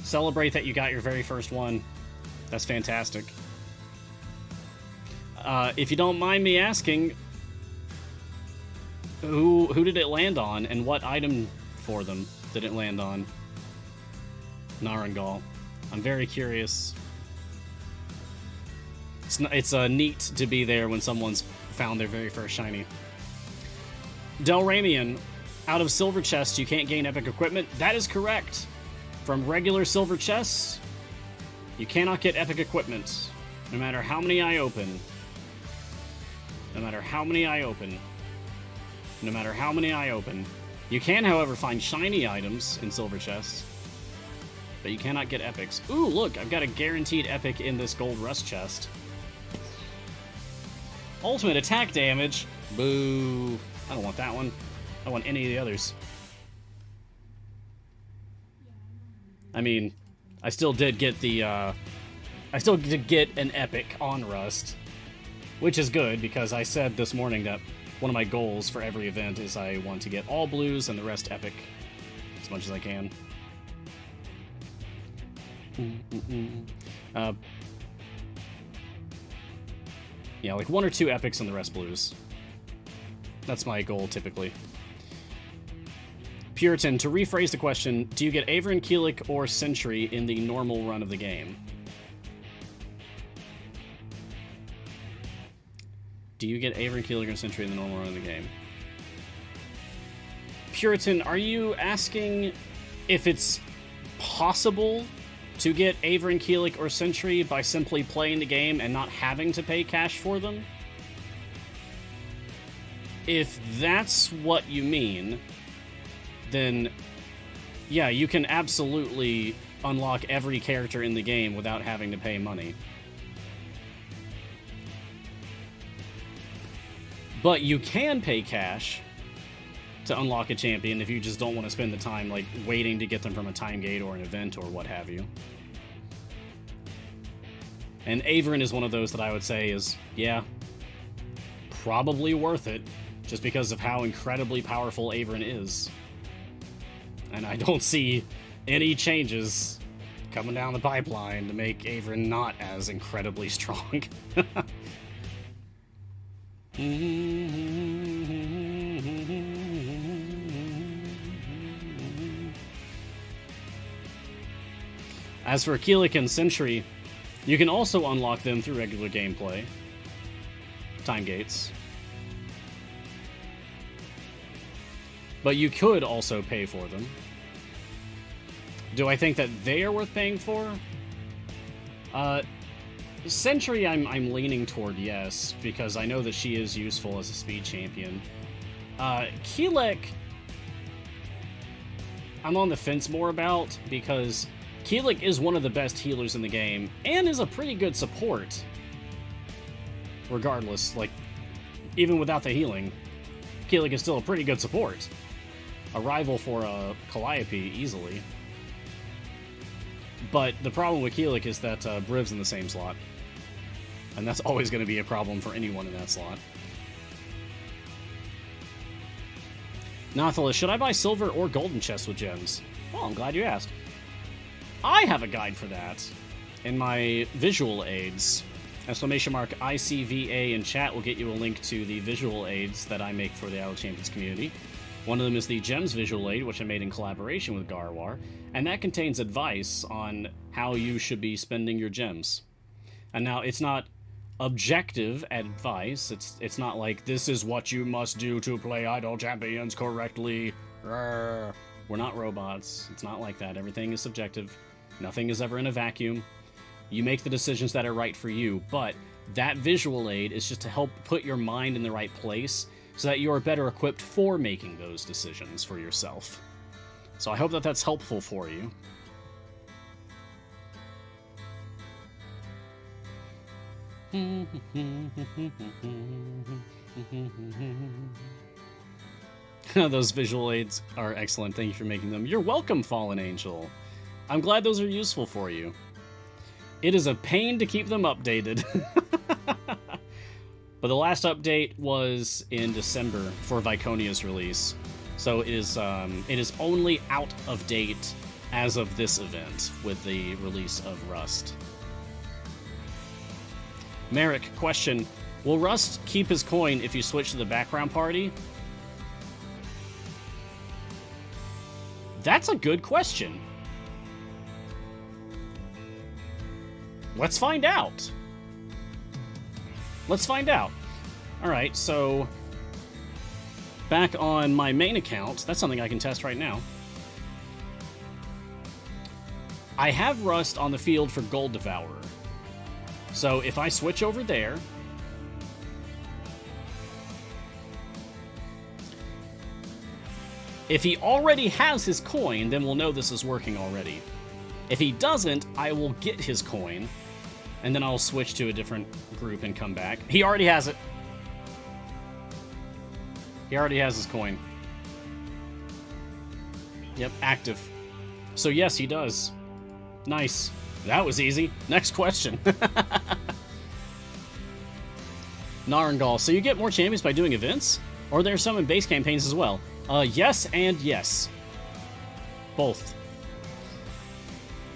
Celebrate that you got your very first one. That's fantastic. If you don't mind me asking, who did it land on, and what item for them did it land on? Narangal. I'm very curious. It's neat to be there when someone's found their very first shiny. Delramian, out of silver chests you can't gain epic equipment. That is correct. From regular silver chests, you cannot get epic equipment, no matter how many I open. No matter how many I open. No matter how many I open. You can, however, find shiny items in silver chests, but you cannot get epics. Ooh, look, I've got a guaranteed epic in this gold rust chest. Ultimate attack damage. Boo. I don't want that one. I don't want any of the others. I mean, I still did get the, I still did get an epic on Rust, which is good, because I said this morning that one of my goals for every event is I want to get all blues and the rest epic as much as I can. Yeah, like 1 or 2 epics and the rest blues. That's my goal, typically. Puritan, to rephrase the question, do you get Averin, Keelik, or Sentry in the normal run of the game? Do you get Averin, Keelik, or Sentry in the normal run of the game? Puritan, are you asking if it's possible to get Averin, Keelik, or Sentry by simply playing the game and not having to pay cash for them? If that's what you mean, then yeah, you can absolutely unlock every character in the game without having to pay money. But you can pay cash to unlock a champion if you just don't want to spend the time, like, waiting to get them from a time gate or an event or what have you. And Averin is one of those that I would say is, yeah, probably worth it, just because of how incredibly powerful Averin is. And I don't see any changes coming down the pipeline to make Averin not as incredibly strong. As for Keelik and Sentry, you can also unlock them through regular gameplay. Time gates. But you could also pay for them. Do I think that they are worth paying for? Sentry, I'm leaning toward yes, because I know that she is useful as a speed champion. Keelik, I'm on the fence more about, because Keelik is one of the best healers in the game, and is a pretty good support. Regardless, like, even without the healing, Keelik is still a pretty good support. A rival for Calliope, easily. But the problem with Keelik is that Briv's in the same slot. And that's always going to be a problem for anyone in that slot. Nathalis, should I buy silver or golden chests with gems? Well, I'm glad you asked. I have a guide for that in my visual aids. !ICVA in chat will get you a link to the visual aids that I make for the Idle Champions community. One of them is the Gems visual aid, which I made in collaboration with Garwar, and that contains advice on how you should be spending your gems. And now, it's not objective advice. It's not like, this is what you must do to play Idle Champions correctly. Rawr. We're not robots. It's not like that. Everything is subjective. Nothing is ever in a vacuum. You make the decisions that are right for you, but that visual aid is just to help put your mind in the right place so that you are better equipped for making those decisions for yourself. So I hope that that's helpful for you. Those visual aids are excellent. Thank you for making them. You're welcome, Fallen Angel. I'm glad those are useful for you. It is a pain to keep them updated. But the last update was in December for Viconia's release. So it is only out of date as of this event with the release of Rust. Merrick, question. Will Rust keep his coin if you switch to the background party? That's a good question. Let's find out. Let's find out. Alright, so back on my main account, that's something I can test right now. I have Rust on the field for Gold Devourer. So if I switch over there, if he already has his coin, then we'll know this is working already. If he doesn't, I will get his coin, and then I'll switch to a different group and come back. He already has it. He already has his coin. Yep, active. So yes, he does. Nice. That was easy. Next question. Narangal, so you get more champions by doing events? Or there's some in base campaigns as well? Yes and yes. Both.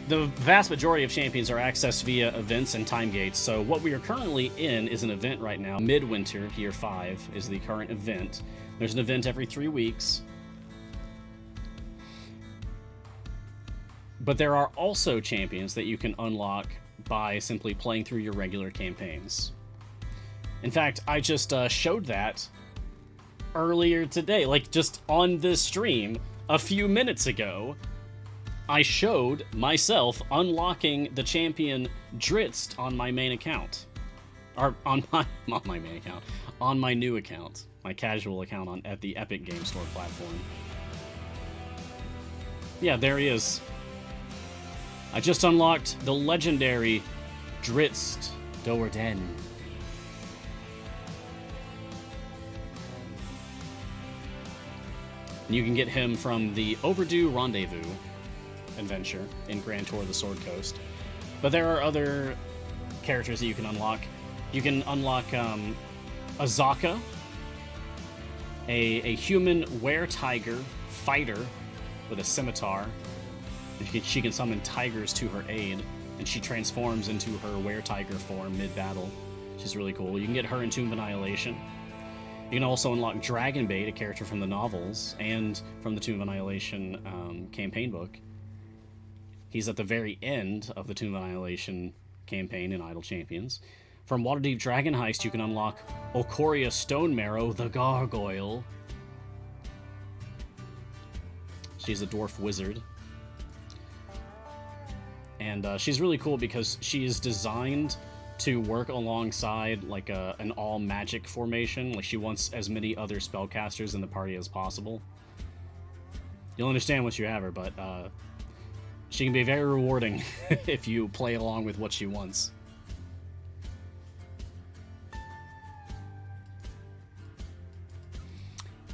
The vast majority of champions are accessed via events and time gates, so what we are currently in is an event right now. Midwinter, Year 5, is the current event. There's an event every 3 weeks. But there are also champions that you can unlock by simply playing through your regular campaigns. In fact, I just showed that earlier today, like just on this stream a few minutes ago. I showed myself unlocking the champion Dritzt on my main account. Or on my, not my main account, on my new account, my casual account at the Epic Game Store platform. Yeah, there he is. I just unlocked the legendary Dritzt Doerden. You can get him from the Overdue Rendezvous adventure in Grand Tour of the Sword Coast. But there are other characters that you can unlock. You can unlock Azaka, a human were-tiger fighter with a scimitar. She can summon tigers to her aid, and she transforms into her were-tiger form mid-battle. She's really cool. You can get her in Tomb of Annihilation. You can also unlock Dragonbait, a character from the novels and from the Tomb of Annihilation campaign book. He's at the very end of the Tomb of Annihilation campaign in Idle Champions. From Waterdeep Dragon Heist, you can unlock Ocoria Stonemarrow, the Gargoyle. She's a dwarf wizard. And she's really cool because she is designed to work alongside like an all-magic formation. Like, she wants as many other spellcasters in the party as possible. You'll understand once you have her, but she can be very rewarding if you play along with what she wants.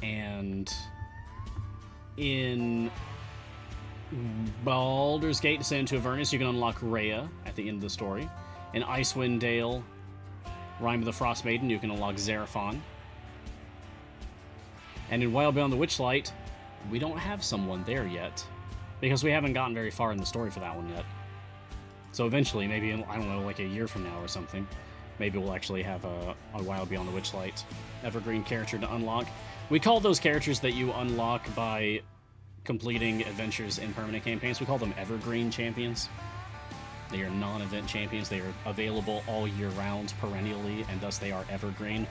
And in Baldur's Gate: Descent into Avernus, you can unlock Rhea at the end of the story. In Icewind Dale, Rime of the Frost Maiden, you can unlock Xeraphon. And in Wild Beyond the Witchlight, we don't have someone there yet, because we haven't gotten very far in the story for that one yet. So eventually, maybe, I don't know, like a year from now or something, maybe we'll actually have a Wild Beyond the Witchlight evergreen character to unlock. We call those characters that you unlock by completing adventures in permanent campaigns, we call them evergreen champions. They are non-event champions. They are available all year round, perennially, and thus they are evergreen.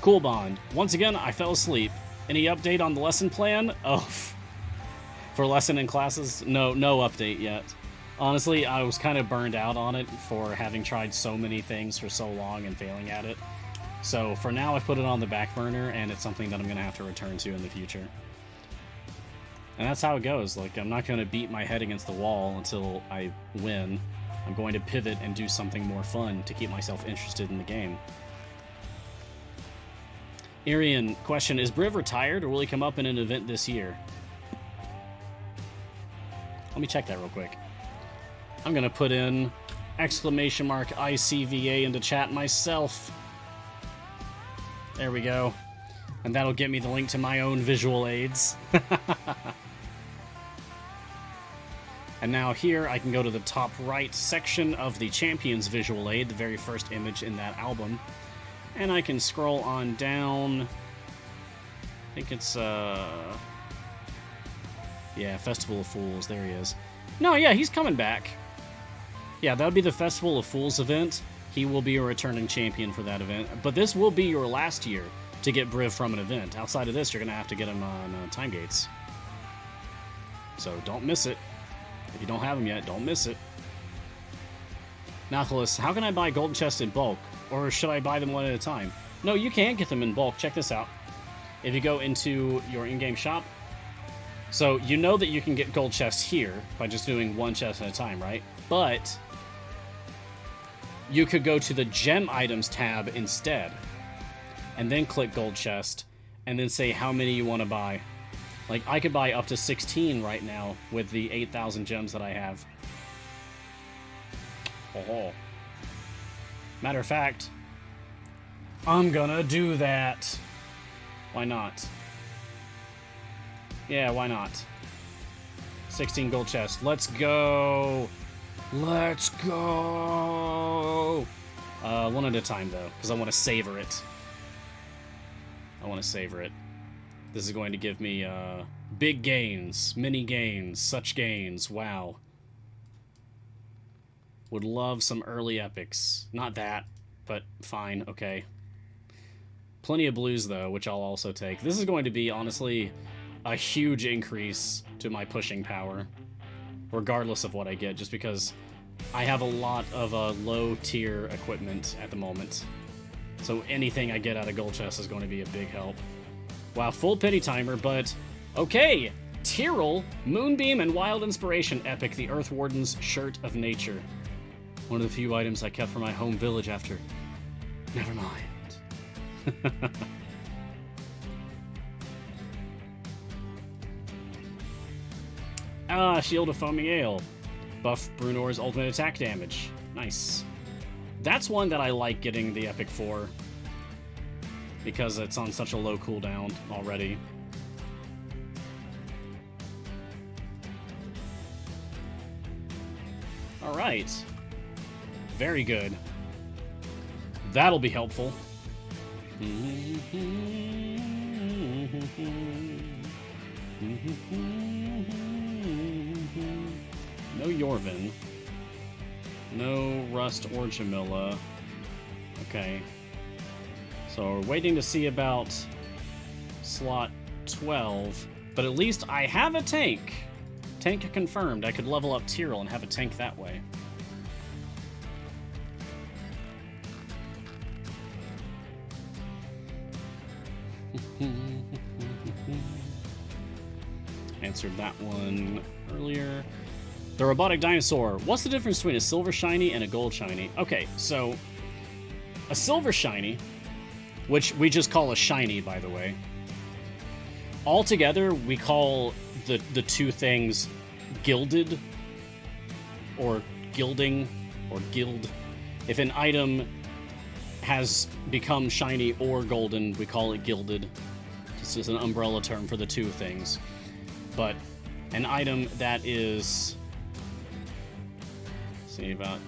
Cool Bond. Once again, I fell asleep. Any update on the lesson plan? Oh, for lesson and classes? No update yet. Honestly, I was kind of burned out on it for having tried so many things for so long and failing at it. So for now, I've put it on the back burner, and it's something that I'm going to have to return to in the future. And that's how it goes. Like, I'm not going to beat my head against the wall until I win. I'm going to pivot and do something more fun to keep myself interested in the game. Arian, question, is Briv retired, or will he come up in an event this year? Let me check that real quick. I'm going to put in exclamation mark ICVA into chat myself. There we go. And that'll get me the link to my own visual aids. And now here I can go to the top right section of the Champions visual aid, the very first image in that album. And I can scroll on down. I think it's, yeah, Festival of Fools. There he is. No, yeah, he's coming back. Yeah, that would be the Festival of Fools event. He will be a returning champion for that event. But this will be your last year to get Briv from an event. Outside of this, you're going to have to get him on time gates. So don't miss it. If you don't have him yet, don't miss it. Nathalis, how can I buy golden chests in bulk? Or should I buy them one at a time? No, you can get them in bulk. Check this out. If you go into your in-game shop, so you know that you can get gold chests here by just doing one chest at a time, right? But you could go to the gem items tab instead, and then click gold chest, and then say how many you want to buy. Like, I could buy up to 16 right now with the 8,000 gems that I have. Oh. Matter of fact, I'm gonna do that. Why not? Yeah, why not? 16 gold chests. Let's go! Let's go! One at a time, though, because I want to savor it. I want to savor it. This is going to give me big gains, mini gains, such gains. Wow. Would love some early epics. Not that, but fine, okay. Plenty of blues, though, which I'll also take. This is going to be, honestly, a huge increase to my pushing power, regardless of what I get, just because I have a lot of low-tier equipment at the moment. So anything I get out of Gold Chest is going to be a big help. Wow, full pity timer, but okay! Tyrrell, Moonbeam, and Wild Inspiration epic, the Earth Warden's Shirt of Nature. One of the few items I kept for my home village after. Never mind. Shield of Foaming Ale. Buff Brunor's ultimate attack damage. Nice. That's one that I like getting the epic for, because it's on such a low cooldown already. Alright. Very good. That'll be helpful. No Yorvin. No Rust or Jamila. Okay. So we're waiting to see about slot 12. But at least I have a tank. Tank confirmed. I could level up Tyrrell and have a tank that way. Answered that one earlier. The robotic dinosaur. What's the difference between a silver shiny and a gold shiny? Okay, so a silver shiny, which we just call a shiny, by the way. Altogether, we call the two things gilded, or gilding, or guild. If an item has become shiny or golden, we call it gilded. This is an umbrella term for the two things. But an item that is... Let's see about...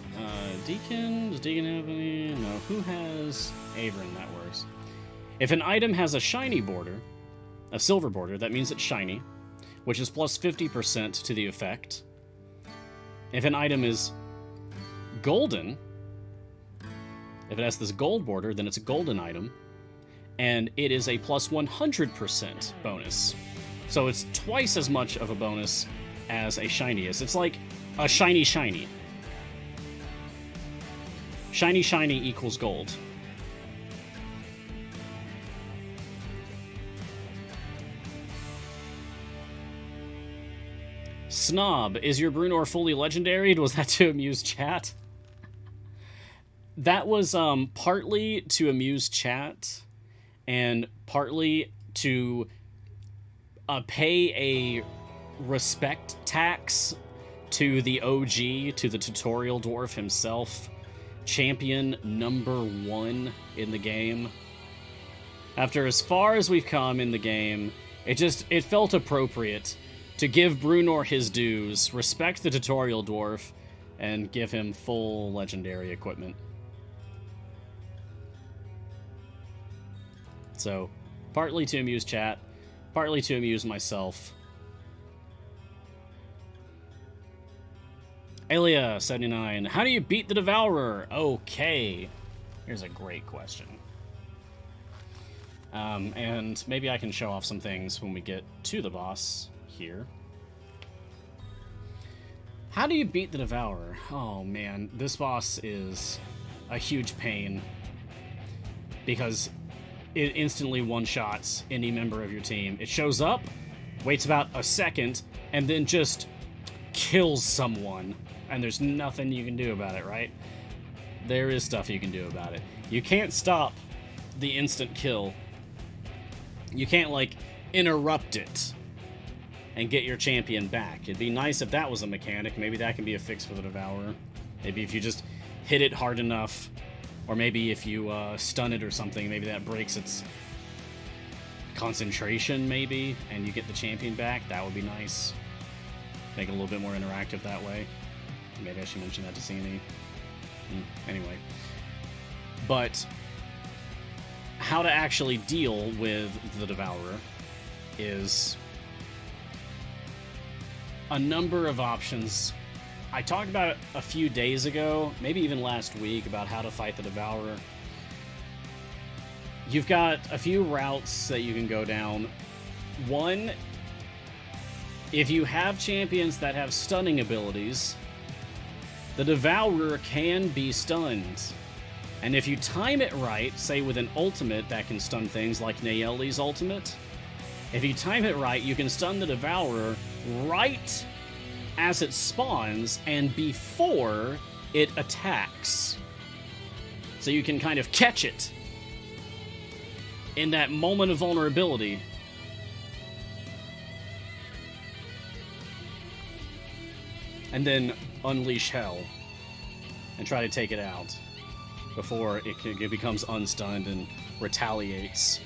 Deacon? Does Deacon have any? No. Who has... Averin, that works. If an item has a shiny border, a silver border, that means it's shiny, which is plus 50% to the effect. If an item is golden, if it has this gold border, then it's a golden item, and it is a plus 100% bonus. So it's twice as much of a bonus as a shiny is. It's like a shiny shiny. Shiny shiny equals gold. Snob, is your Brunor fully legendary? Was that to amuse chat? That was partly to amuse chat, and partly to pay a respect tax to the OG, to the tutorial dwarf himself, champion number 1 in the game. After as far as we've come in the game, it felt appropriate to give Brunor his dues, respect the tutorial dwarf, and give him full legendary equipment. So, partly to amuse chat, partly to amuse myself. Alia79, how do you beat the Devourer? Okay, here's a great question. And maybe I can show off some things when we get to the boss here. How do you beat the Devourer? Oh man, this boss is a huge pain because it instantly one-shots any member of your team. It shows up, waits about a second, and then just kills someone. And there's nothing you can do about it, right? There is stuff you can do about it. You can't stop the instant kill. You can't, like, interrupt it and get your champion back. It'd be nice if that was a mechanic. Maybe that can be a fix for the Devourer. Maybe if you just hit it hard enough, or maybe if you stun it or something, maybe that breaks its concentration, maybe, and you get the champion back. That would be nice. Make it a little bit more interactive that way. Maybe I should mention that to CNE. Anyway. But how to actually deal with the Devourer is a number of options. I talked about it a few days ago, maybe even last week, about how to fight the Devourer. You've got a few routes that you can go down. One, if you have champions that have stunning abilities, the Devourer can be stunned. And if you time it right, say with an ultimate that can stun things like Nayeli's ultimate, if you time it right, you can stun the Devourer right as it spawns and before it attacks. So you can kind of catch it in that moment of vulnerability. And then unleash hell and try to take it out before it becomes unstunned and retaliates.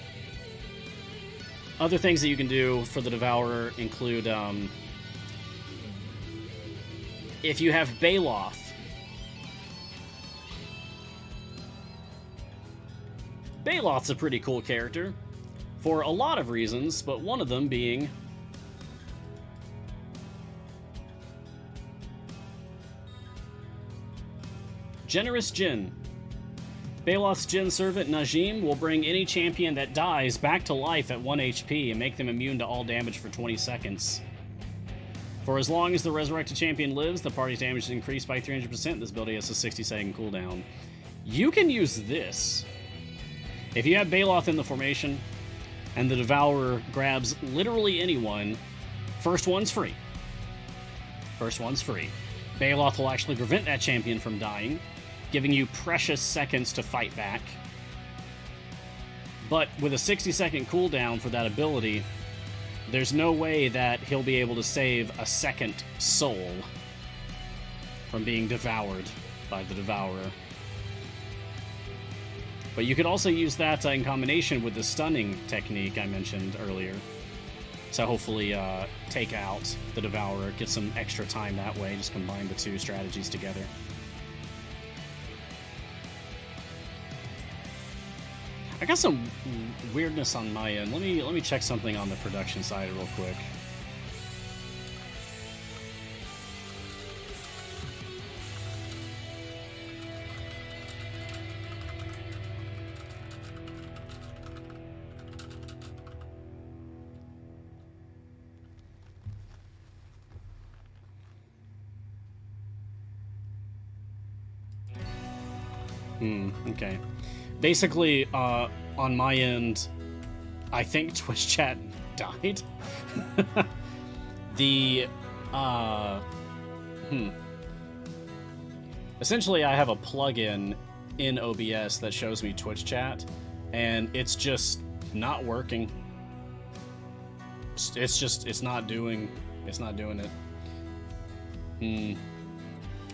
Other things that you can do for the Devourer include if you have Baloth. Baloth's a pretty cool character for a lot of reasons, but one of them being Generous Djinn. Baloth's Djinn servant Najim will bring any champion that dies back to life at 1 HP and make them immune to all damage for 20 seconds. For as long as the resurrected champion lives, the party's damage is increased by 300%. This ability has a 60-second cooldown. You can use this. If you have Baloth in the formation, and the Devourer grabs literally anyone, first one's free. First one's free. Baloth will actually prevent that champion from dying, giving you precious seconds to fight back. But with a 60-second cooldown for that ability, there's no way that he'll be able to save a second soul from being devoured by the Devourer. But you could also use that in combination with the stunning technique I mentioned earlier to hopefully take out the Devourer, get some extra time that way, just combine the two strategies together. I got some weirdness on my end. Let me check something on the production side real quick. Okay. Basically, on my end, I think Twitch chat died. Essentially, I have a plugin in OBS that shows me Twitch chat, and it's just not working. It's not doing it.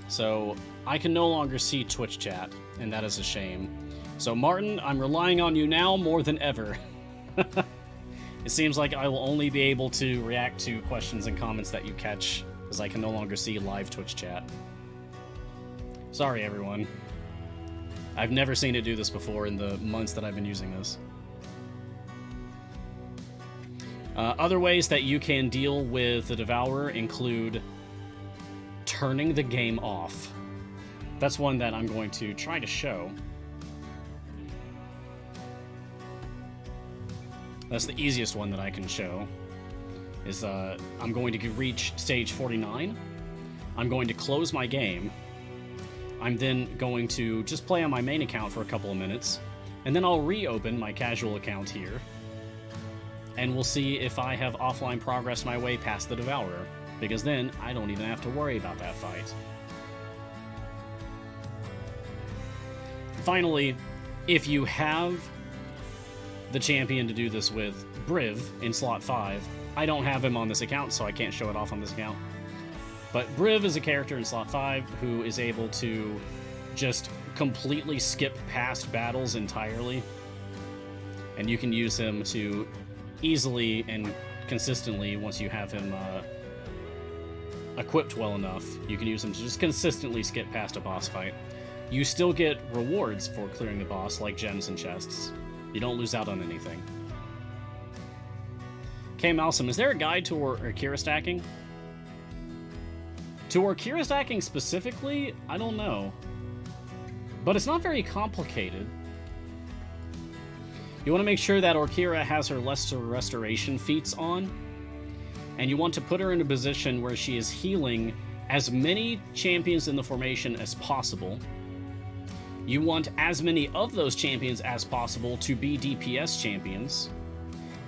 So I can no longer see Twitch chat, and that is a shame. So Martin, I'm relying on you now more than ever. It seems like I will only be able to react to questions and comments that you catch, because I can no longer see live Twitch chat. Sorry, everyone. I've never seen it do this before in the months that I've been using this. Other ways that you can deal with the Devourer include turning the game off. That's one that I'm going to try to show. That's the easiest one that I can show. Is I'm going to reach stage 49. I'm going to close my game. I'm then going to just play on my main account for a couple of minutes, and then I'll reopen my casual account here, and we'll see if I have offline progressed my way past the Devourer, because then I don't even have to worry about that fight. Finally, if you have the champion to do this with, Briv, in slot 5, I don't have him on this account, so I can't show it off on this account. But Briv is a character in slot 5 who is able to just completely skip past battles entirely. And you can use him to easily and consistently, once you have him equipped well enough, you can use him to just consistently skip past a boss fight. You still get rewards for clearing the boss, like gems and chests. You don't lose out on anything. Okay, Malsum, is there a guide to Orkira stacking? To Orkira stacking specifically, I don't know. But it's not very complicated. You want to make sure that Orkira has her Lesser Restoration feats on, and you want to put her in a position where she is healing as many champions in the formation as possible. You want as many of those champions as possible to be DPS champions,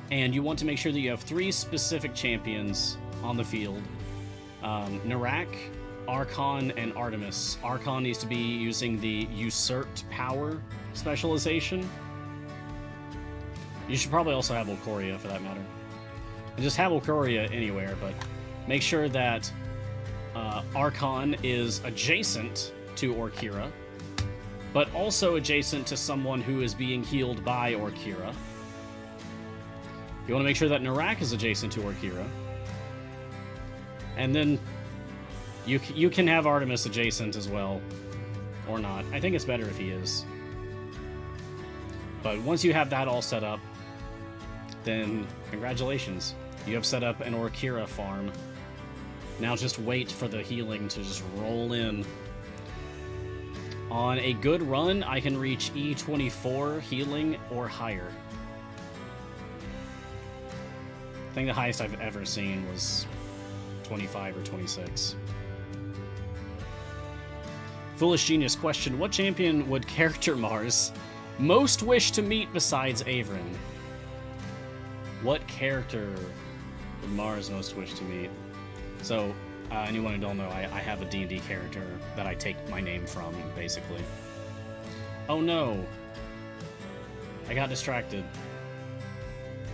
and you want to make sure that you have 3 specific champions on the field. Narak, Archon, and Artemis. Archon needs to be using the Usurped Power specialization. You should probably also have Ulcoria for that matter. And just have Ulcoria anywhere, but make sure that Archon is adjacent to Orkira, but also adjacent to someone who is being healed by Orkira. You want to make sure that Narak is adjacent to Orkira. And then you can have Artemis adjacent as well, or not. I think it's better if he is. But once you have that all set up, then congratulations. You have set up an Orkira farm. Now just wait for the healing to just roll in. On a good run, I can reach E24 healing or higher. I think the highest I've ever seen was 25 or 26. Foolish Genius question, what champion would character Mars most wish to meet besides Averin? What character would Mars most wish to meet? So, anyone who don't know, I have a D&D character that I take my name from, basically. Oh no! I got distracted.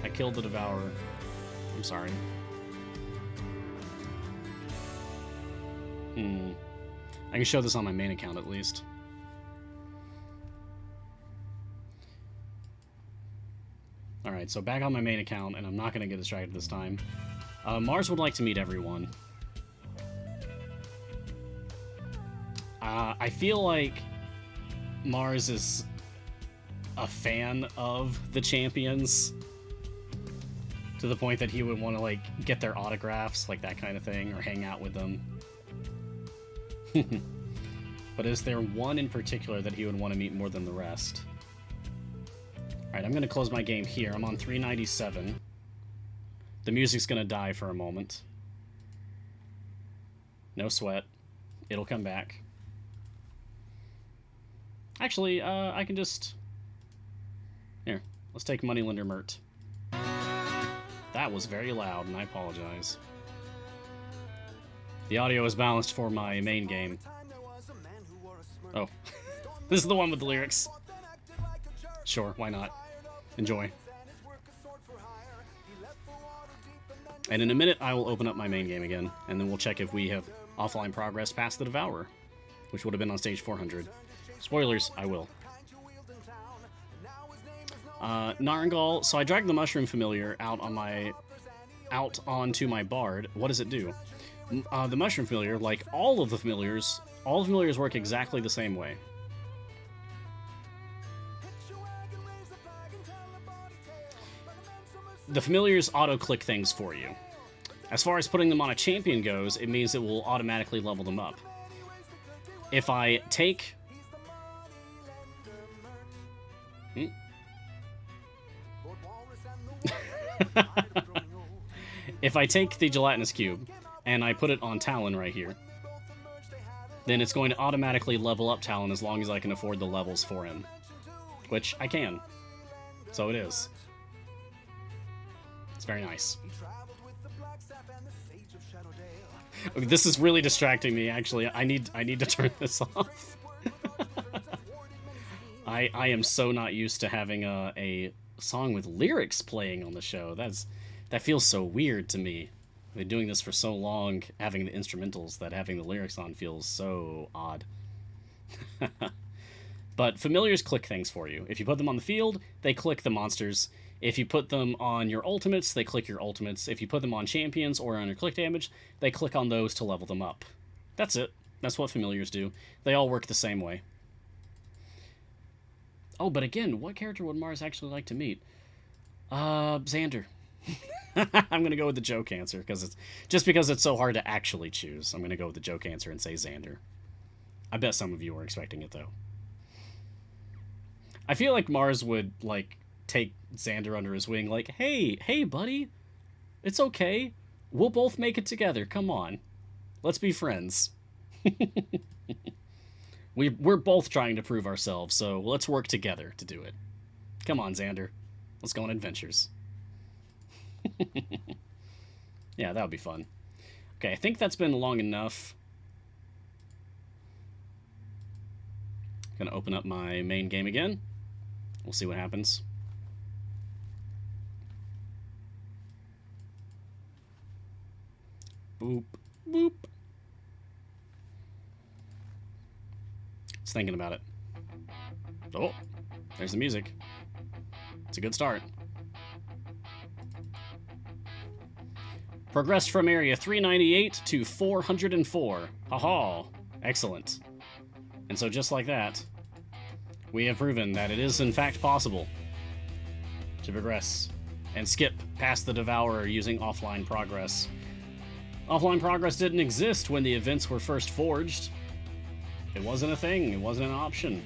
I killed the Devourer. I'm sorry. I can show this on my main account at least. Alright, so back on my main account, and I'm not going to get distracted this time. Mars would like to meet everyone. I feel like Mars is a fan of the champions to the point that he would want to, like, get their autographs, like that kind of thing, or hang out with them. But is there one in particular that he would want to meet more than the rest? Alright, I'm going to close my game here. I'm on 397. The music's going to die for a moment. No sweat. It'll come back. Actually, I can just... Here, let's take Moneylender Mert. That was very loud, and I apologize. The audio is balanced for my main game. Oh. This is the one with the lyrics. Sure, why not? Enjoy. And in a minute, I will open up my main game again, and then we'll check if we have offline progress past the Devourer, which would have been on stage 400. Spoilers, I will. Narangal, so I dragged the Mushroom Familiar out onto my Bard. What does it do? The Mushroom Familiar, like all the familiars work exactly the same way. The familiars auto-click things for you. As far as putting them on a champion goes, it means it will automatically level them up. If I take... If I take the gelatinous cube and I put it on Talon right here, then it's going to automatically level up Talon as long as I can afford the levels for him. Which I can. So it is. It's very nice. This is really distracting me, actually. I need to turn this off. I am so not used to having a song with lyrics playing on the show. That feels so weird to me. I've been doing this for so long, having the instrumentals, that having the lyrics on feels so odd. But familiars click things for you. If you put them on the field, they click the monsters. If you put them on your ultimates, they click your ultimates. If you put them on champions or on your click damage, they click on those to level them up. That's it. That's what familiars do. They all work the same way. Oh, but again, what character would Mars actually like to meet? Xander. I'm going to go with the joke answer, because it's so hard to actually choose. I'm going to go with the joke answer and say Xander. I bet some of you were expecting it, though. I feel like Mars would, like, take Xander under his wing, like, hey, buddy, it's okay. We'll both make it together. Come on. Let's be friends. We're both trying to prove ourselves, so let's work together to do it. Come on, Xander. Let's go on adventures. Yeah, that would be fun. Okay, I think that's been long enough. Gonna open up my main game again. We'll see what happens. Boop, boop. It's thinking about it. Oh, there's the music. It's a good start. Progressed from area 398 to 404. Haha, excellent. And so just like that, we have proven that it is in fact possible to progress and skip past the Devourer using offline progress. Offline progress didn't exist when the events were first forged. It wasn't a thing, it wasn't an option.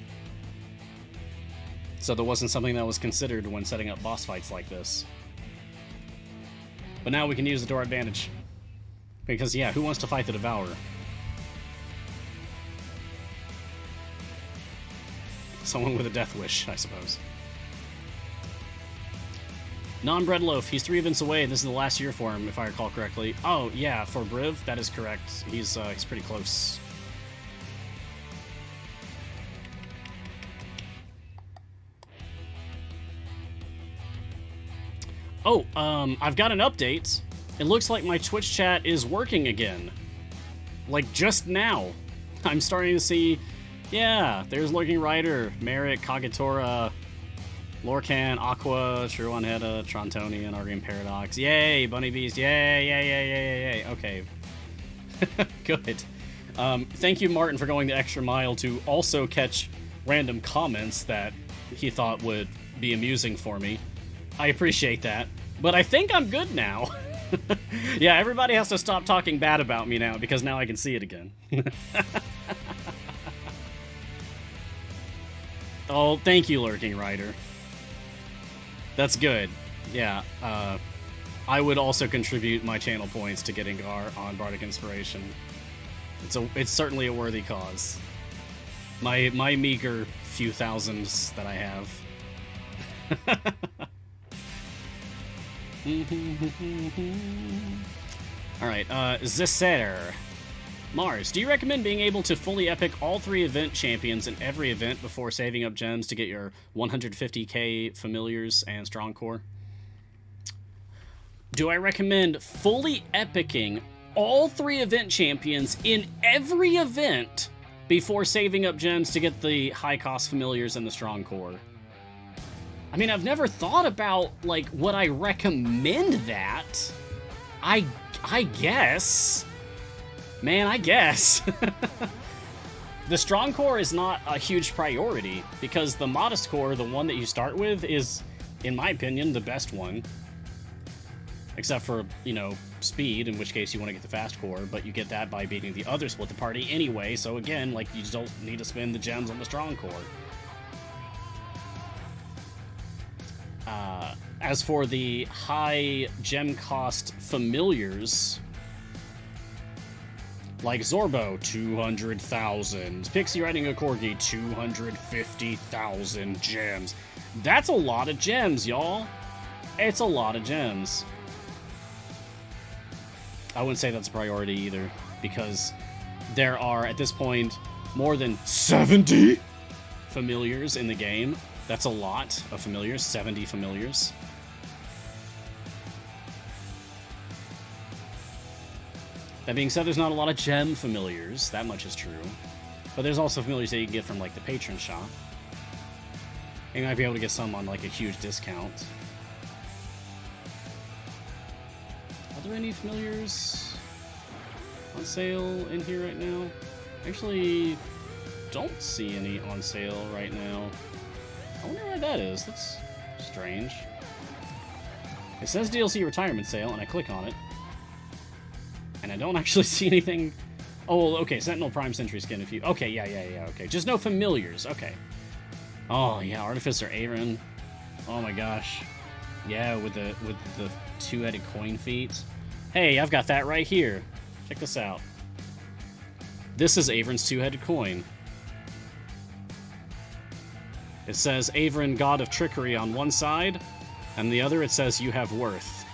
So there wasn't something that was considered when setting up boss fights like this. But now we can use it to our advantage. Because, yeah, who wants to fight the Devourer? Someone with a death wish, I suppose. Non-bread loaf, he's 3 events away, and this is the last year for him, if I recall correctly. Oh, yeah, for Briv, that is correct. He's pretty close. Oh, I've got an update. It looks like my Twitch chat is working again. Like, just now. I'm starting to see... Yeah, there's Lurking Rider, Merrick, Kagetora, Lorcan, Aqua, Sherwan Hedda, Trontoni, and Argream Paradox. Yay, Bunny Beast. Yay, yay, yay, yay, yay, yay. Okay. Good. Thank you, Martin, for going the extra mile to also catch random comments that he thought would be amusing for me. I appreciate that. But I think I'm good now. Yeah, everybody has to stop talking bad about me now, because now I can see it again. Oh, thank you, Lurking Rider. That's good. Yeah, I would also contribute my channel points to getting Gar on Bardic Inspiration. It's certainly a worthy cause. My meager few thousands that I have. Alright, Zisser. Mars, do you recommend being able to fully epic all 3 event champions in every event before saving up gems to get your 150k familiars and strong core? Do I recommend fully epicking all 3 event champions in every event before saving up gems to get the high cost familiars and the strong core? I mean, I've never thought about, like, would I recommend that? I guess. Man, I guess. The strong core is not a huge priority, because the modest core, the one that you start with, is, in my opinion, the best one. Except for, you know, speed, in which case you want to get the fast core, but you get that by beating the other split the party anyway, so again, like, you just don't need to spend the gems on the strong core. As for the high gem cost familiars, like Zorbo, 200,000. Pixie riding a Corgi, 250,000 gems. That's a lot of gems, y'all. It's a lot of gems. I wouldn't say that's a priority either, because there are, at this point, more than 70 familiars in the game. That's a lot of familiars, 70 familiars. That being said, there's not a lot of gem familiars, that much is true. But there's also familiars that you can get from, like, the patron shop. And you might be able to get some on, like, a huge discount. Are there any familiars on sale in here right now? Actually, don't see any on sale right now. I wonder why that is. That's strange. It says DLC retirement sale, and I click on it. And I don't actually see anything. Oh, okay, Sentinel Prime Sentry skin if you... Okay, yeah, okay. Just no familiars, okay. Oh, yeah, Artificer Aaron. Oh my gosh. Yeah, with the two-headed coin feet. Hey, I've got that right here. Check this out. This is Avron's two-headed coin. It says Avron, God of Trickery on one side, and the other it says You Have Worth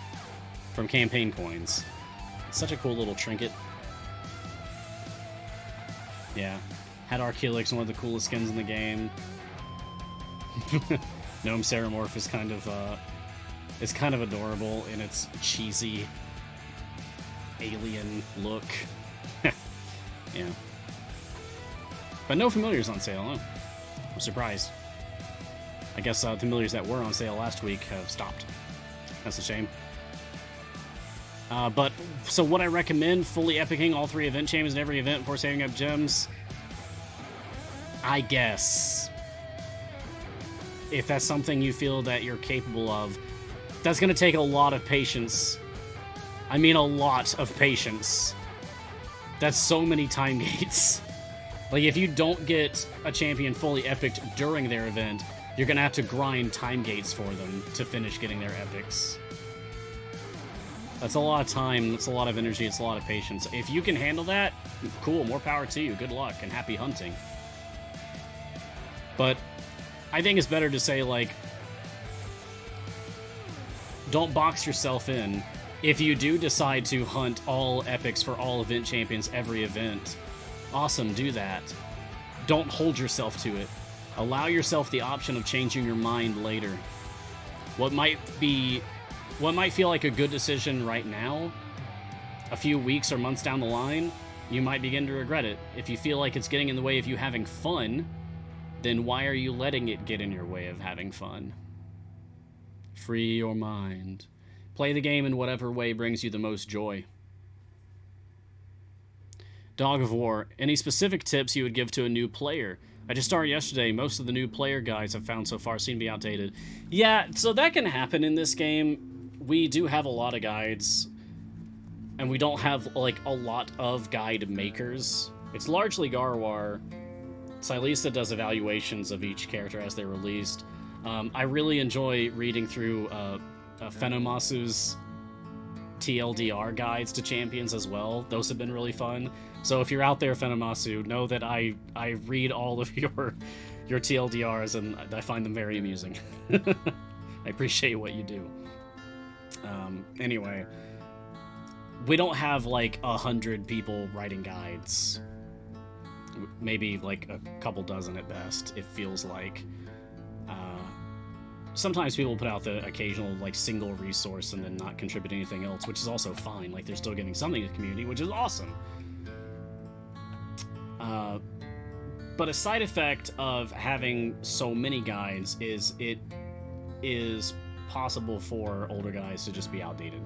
from campaign coins. It's such a cool little trinket. Yeah. Had Archeolix, one of the coolest skins in the game. Gnome Ceramorph is kind of adorable in its cheesy alien look. Yeah. But no familiars on sale, huh? I'm surprised. I guess familiars that were on sale last week have stopped. That's a shame. But, so would I recommend fully epicking all 3 event champions in every event before saving up gems? I guess. If that's something you feel that you're capable of. That's going to take a lot of patience. I mean a lot of patience. That's so many time gates. Like, if you don't get a champion fully epicked during their event, you're going to have to grind time gates for them to finish getting their epics. That's a lot of time, it's a lot of energy, it's a lot of patience. If you can handle that, cool, more power to you, good luck, and happy hunting. But I think it's better to say, like, don't box yourself in. If you do decide to hunt all epics for all event champions every event, awesome, do that. Don't hold yourself to it. Allow yourself the option of changing your mind later. What might feel like a good decision right now, a few weeks or months down the line, you might begin to regret it. If you feel like it's getting in the way of you having fun, then why are you letting it get in your way of having fun? Free your mind. Play the game in whatever way brings you the most joy. Dog of War, any specific tips you would give to a new player? I just started yesterday. Most of the new player guides I've found so far seem to be outdated. Yeah, so that can happen in this game. We do have a lot of guides, and we don't have, like, a lot of guide makers. It's largely Garwar. Silisa does evaluations of each character as they're released. I really enjoy reading through Fenomasu's TLDR guides to champions as well. Those have been really fun. So if you're out there, Fenomasu, know that I read all of your TLDRs, and I find them very amusing. I appreciate what you do. Anyway, we don't have like 100 people writing guides. Maybe like a couple dozen at best, it feels like. Sometimes people put out the occasional like single resource and then not contribute anything else, which is also fine. Like, they're still getting something to the community, which is awesome. But a side effect of having so many guides is it is possible for older guides to just be outdated.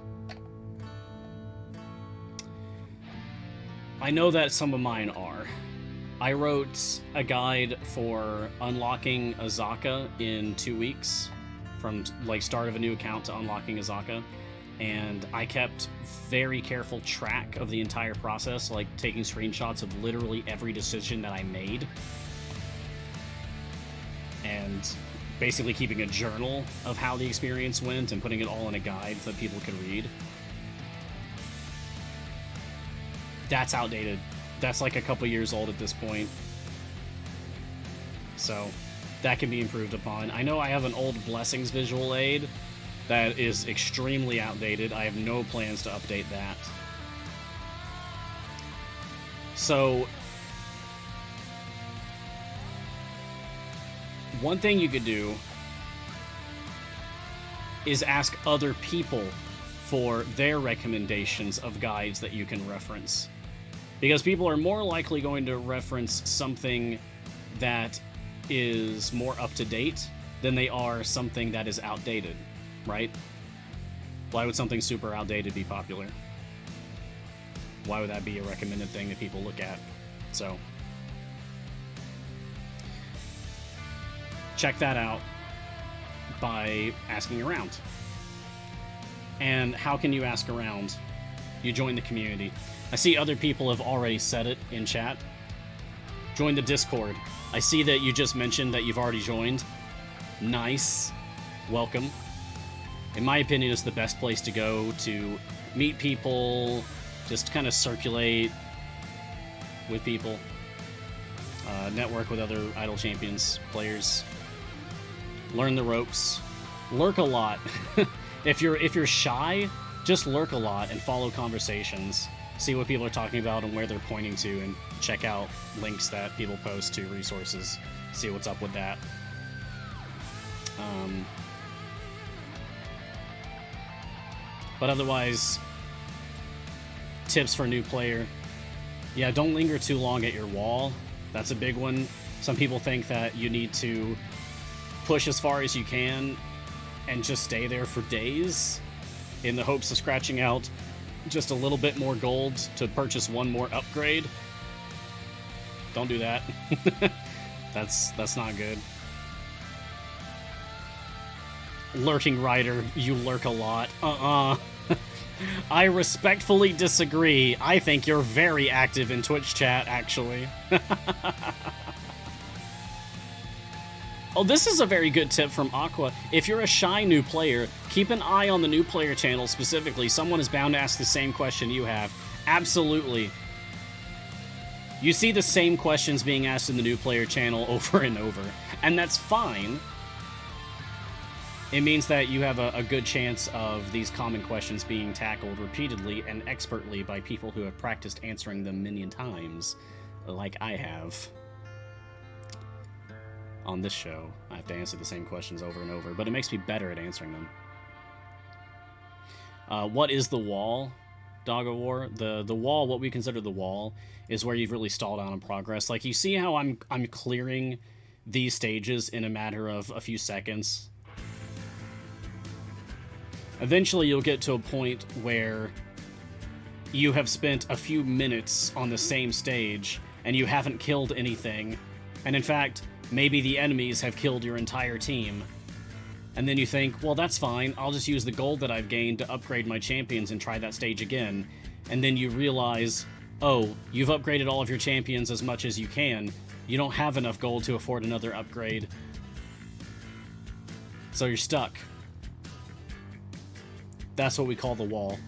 I know that some of mine are. I wrote a guide for unlocking Azaka in 2 weeks, from like start of a new account to unlocking Azaka, and I kept very careful track of the entire process, like taking screenshots of literally every decision that I made, and basically keeping a journal of how the experience went and putting it all in a guide that people could read. That's outdated. That's like a couple years old at this point. So that can be improved upon. I know I have an old Blessings visual aid that is extremely outdated. I have no plans to update that. So one thing you could do is ask other people for their recommendations of guides that you can reference. Because people are more likely going to reference something that is more up-to-date than they are something that is outdated, right? Why would something super outdated be popular? Why would that be a recommended thing that people look at? So, check that out by asking around. And how can you ask around? You join the community. I see other people have already said it in chat. Join the Discord. I see that you just mentioned that you've already joined. Nice. Welcome. In my opinion, it's the best place to go to meet people, just kind of circulate with people, network with other Idle Champions players, learn the ropes, lurk a lot. If you're shy, just lurk a lot and follow conversations. See what people are talking about and where they're pointing to, and check out links that people post to resources. See what's up with that. But otherwise, tips for a new player. Yeah, don't linger too long at your wall. That's a big one. Some people think that you need to push as far as you can and just stay there for days in the hopes of scratching out just a little bit more gold to purchase one more upgrade. Don't do that. That's not good. Lurking Rider, you lurk a lot. I respectfully disagree. I think you're very active in Twitch chat, actually. Oh, this is a very good tip from Aqua. If you're a shy new player, keep an eye on the new player channel specifically. Someone is bound to ask the same question you have. Absolutely. You see the same questions being asked in the new player channel over and over, and that's fine. It means that you have a good chance of these common questions being tackled repeatedly and expertly by people who have practiced answering them many times, like I have. On this show, I have to answer the same questions over and over, but it makes me better at answering them. What is the wall, Dog of War? The wall, what we consider the wall, is where you've really stalled out on progress. Like, you see how I'm clearing these stages in a matter of a few seconds? Eventually, you'll get to a point where you have spent a few minutes on the same stage, and you haven't killed anything, And in fact, maybe the enemies have killed your entire team. And then you think, well, that's fine. I'll just use the gold that I've gained to upgrade my champions and try that stage again. And then you realize, oh, you've upgraded all of your champions as much as you can. You don't have enough gold to afford another upgrade. So you're stuck. That's what we call the wall.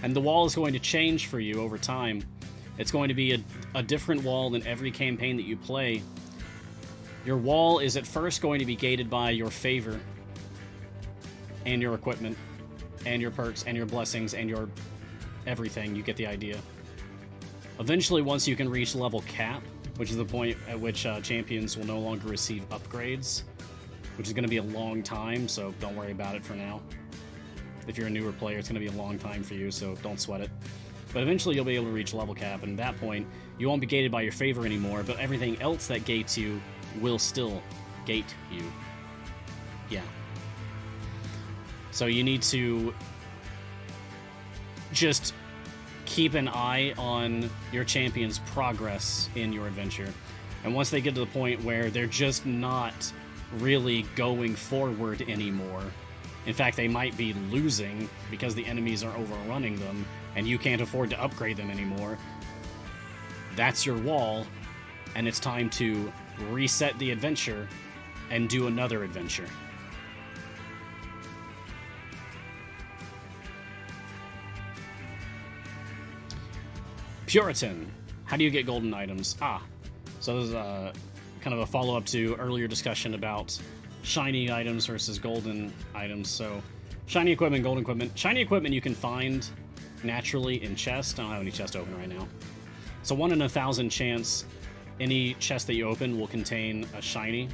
And the wall is going to change for you over time. It's going to be a different wall in every campaign that you play. Your wall is at first going to be gated by your favor, and your equipment, and your perks, and your blessings, and your everything. You get the idea. Eventually, once you can reach level cap, which is the point at which champions will no longer receive upgrades, which is going to be a long time, so don't worry about it for now. If you're a newer player, it's going to be a long time for you, so don't sweat it. But eventually you'll be able to reach level cap, and at that point, you won't be gated by your favor anymore, but everything else that gates you will still gate you. Yeah. So you need to just keep an eye on your champion's progress in your adventure. And once they get to the point where they're just not really going forward anymore, in fact, they might be losing because the enemies are overrunning them and you can't afford to upgrade them anymore, that's your wall, and it's time to reset the adventure and do another adventure. Puritan. How do you get golden items? So this is kind of a follow-up to earlier discussion about shiny items versus golden items. So shiny equipment, golden equipment. Shiny equipment you can find naturally in chests. I don't have any chests open right now. So 1 in 1,000 chance any chest that you open will contain a shiny.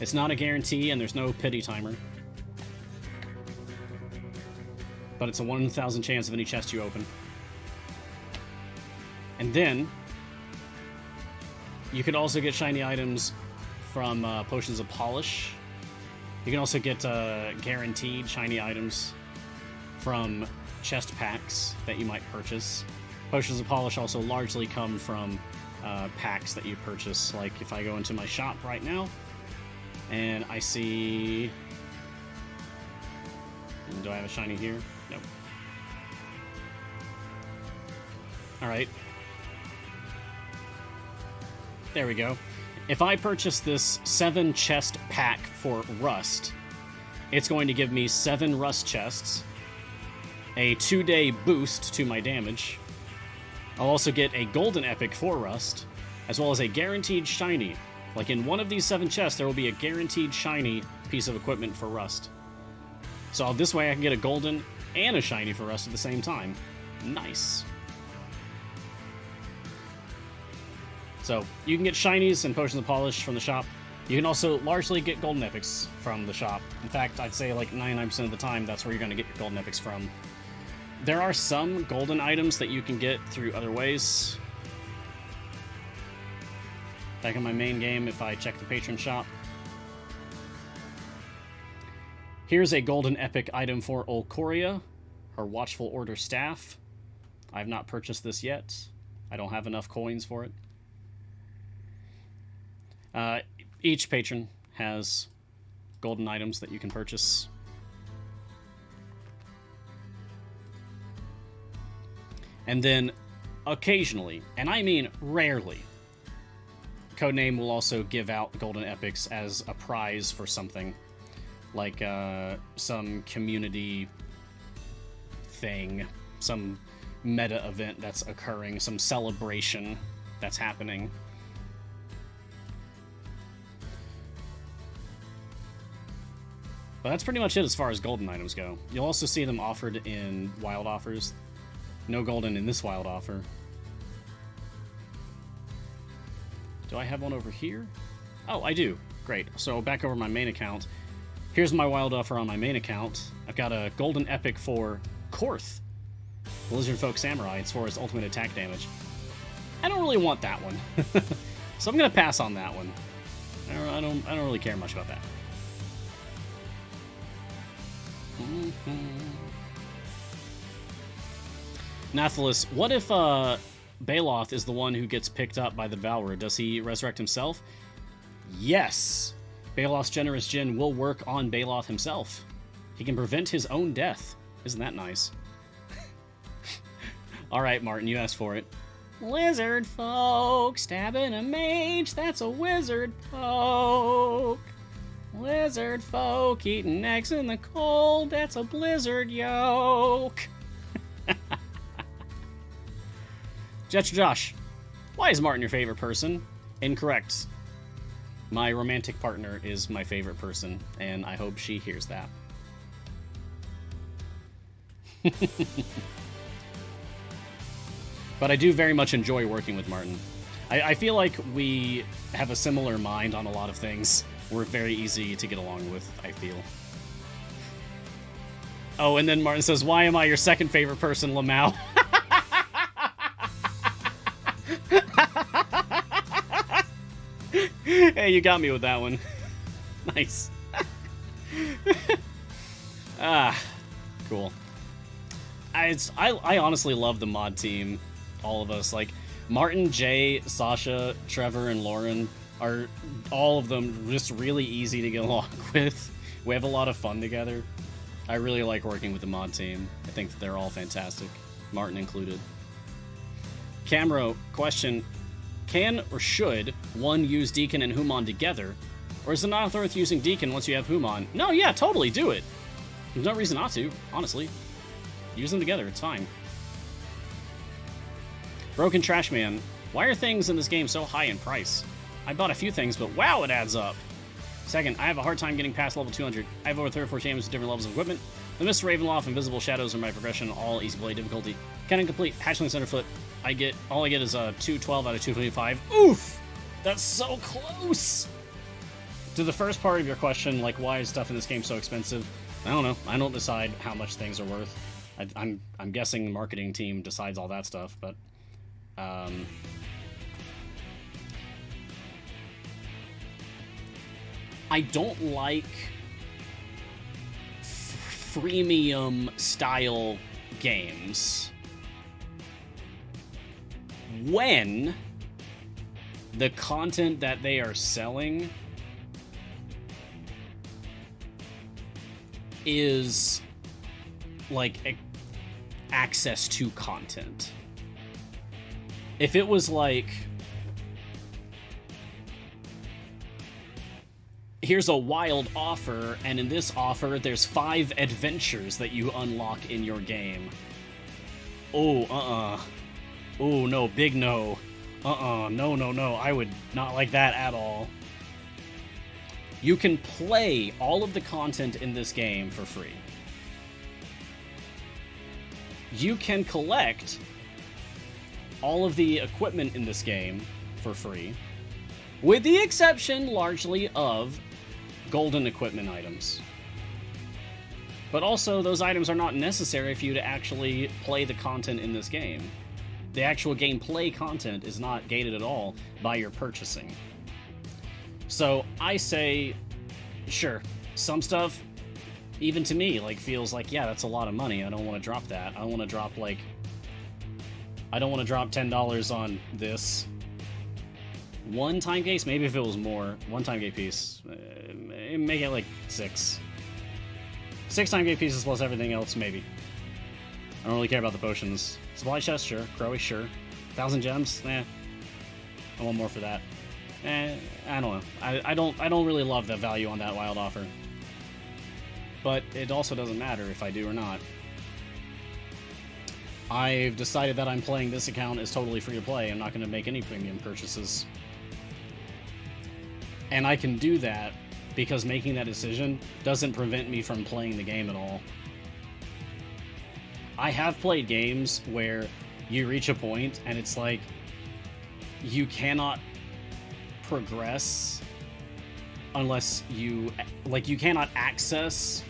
It's not a guarantee, and there's no pity timer. But it's a 1 in 1,000 chance of any chest you open. And then you could also get shiny items from Potions of Polish. You can also get guaranteed shiny items from chest packs that you might purchase. Potions of Polish also largely come from packs that you purchase. Like if I go into my shop right now and I see... Do I have a shiny here? Nope. Alright. There we go. If I purchase this 7 chest pack for Rust, it's going to give me 7 Rust chests, a 2-day boost to my damage. I'll also get a golden epic for Rust, as well as a guaranteed shiny. Like in one of these 7 chests, there will be a guaranteed shiny piece of equipment for Rust. So this way I can get a golden and a shiny for Rust at the same time. Nice. So you can get shinies and Potions of Polish from the shop. You can also largely get golden epics from the shop. In fact, I'd say like 99% of the time that's where you're going to get your golden epics from. There are some golden items that you can get through other ways. Back in my main game, if I check the patron shop. Here's a golden epic item for Olcoria, her Watchful Order staff. I have not purchased this yet. I don't have enough coins for it. Each patron has golden items that you can purchase. And then occasionally, and I mean rarely, Codename will also give out golden epics as a prize for something. Like some community thing, some meta event that's occurring, some celebration that's happening. But that's pretty much it as far as golden items go. You'll also see them offered in wild offers. No golden in this wild offer. Do I have one over here? Oh, I do. Great. So back over my main account. Here's my wild offer on my main account. I've got a golden epic for Korth, the Lizard Folk Samurai. It's for his ultimate attack damage. I don't really want that one. So I'm going to pass on that one. I don't really care much about that. Nathalis, what if Baloth is the one who gets picked up by the Devourer, does he resurrect himself? Yes. Baloth's generous Djinn will work on Baloth himself. He can prevent his own death. Isn't that nice? Alright, Martin, you asked for it. Lizard folk stabbing a mage, that's a wizard folk. Lizard folk eating eggs in the cold, that's a blizzard yoke. Jetcher Josh, why is Martin your favorite person? Incorrect. My romantic partner is my favorite person, and I hope she hears that. But I do very much enjoy working with Martin. I feel like we have a similar mind on a lot of things. We're very easy to get along with, I feel. Oh, and then Martin says, why am I your second favorite person, Lamau? Hey, you got me with that one. Nice. Cool. I honestly love the mod team. All of us. Like, Martin, Jay, Sasha, Trevor, and Lauren are all of them just really easy to get along with. We have a lot of fun together. I really like working with the mod team. I think that they're all fantastic. Martin included. Camero, question. Can or should one use Deacon and Human together? Or is it not worth using Deacon once you have Human? No, yeah, totally, do it. There's no reason not to, honestly. Use them together, it's fine. Broken Trash Man, why are things in this game so high in price? I bought a few things, but wow, it adds up. Second, I have a hard time getting past level 200. I have over 3 or 4 champions with different levels of equipment. The Mist Ravenloft and Invisible Shadows are my progression, all easy play difficulty. Cannon complete, Hatchling Centerfoot. All I get is a 212 out of 225. Oof! That's so close! To the first part of your question, like, why is stuff in this game so expensive? I don't know. I don't decide how much things are worth. I'm guessing the marketing team decides all that stuff, but I don't like freemium style games when the content that they are selling is like access to content. If it was like, here's a wild offer, and in this offer there's 5 adventures that you unlock in your game. Oh, oh, no, big no. No. I would not like that at all. You can play all of the content in this game for free. You can collect all of the equipment in this game for free, with the exception, largely, of golden equipment items. But also, those items are not necessary for you to actually play the content in this game. The actual gameplay content is not gated at all by your purchasing. So, I say, sure, some stuff, even to me, like, feels like, yeah, that's a lot of money. I don't want to drop that. I want to drop, like, I don't want to drop $10 on this. One time case? Maybe if it was more. One time gate piece. Make it like 6. 6 time gate pieces plus everything else, maybe. I don't really care about the potions. Supply chest, sure. Crowy, sure. 1,000 gems? I want more for that. I don't know. I don't really love the value on that wild offer. But it also doesn't matter if I do or not. I've decided that I'm playing this account as totally free to play. I'm not going to make any premium purchases. And I can do that because making that decision doesn't prevent me from playing the game at all. I have played games where you reach a point and it's like you cannot progress unless you cannot access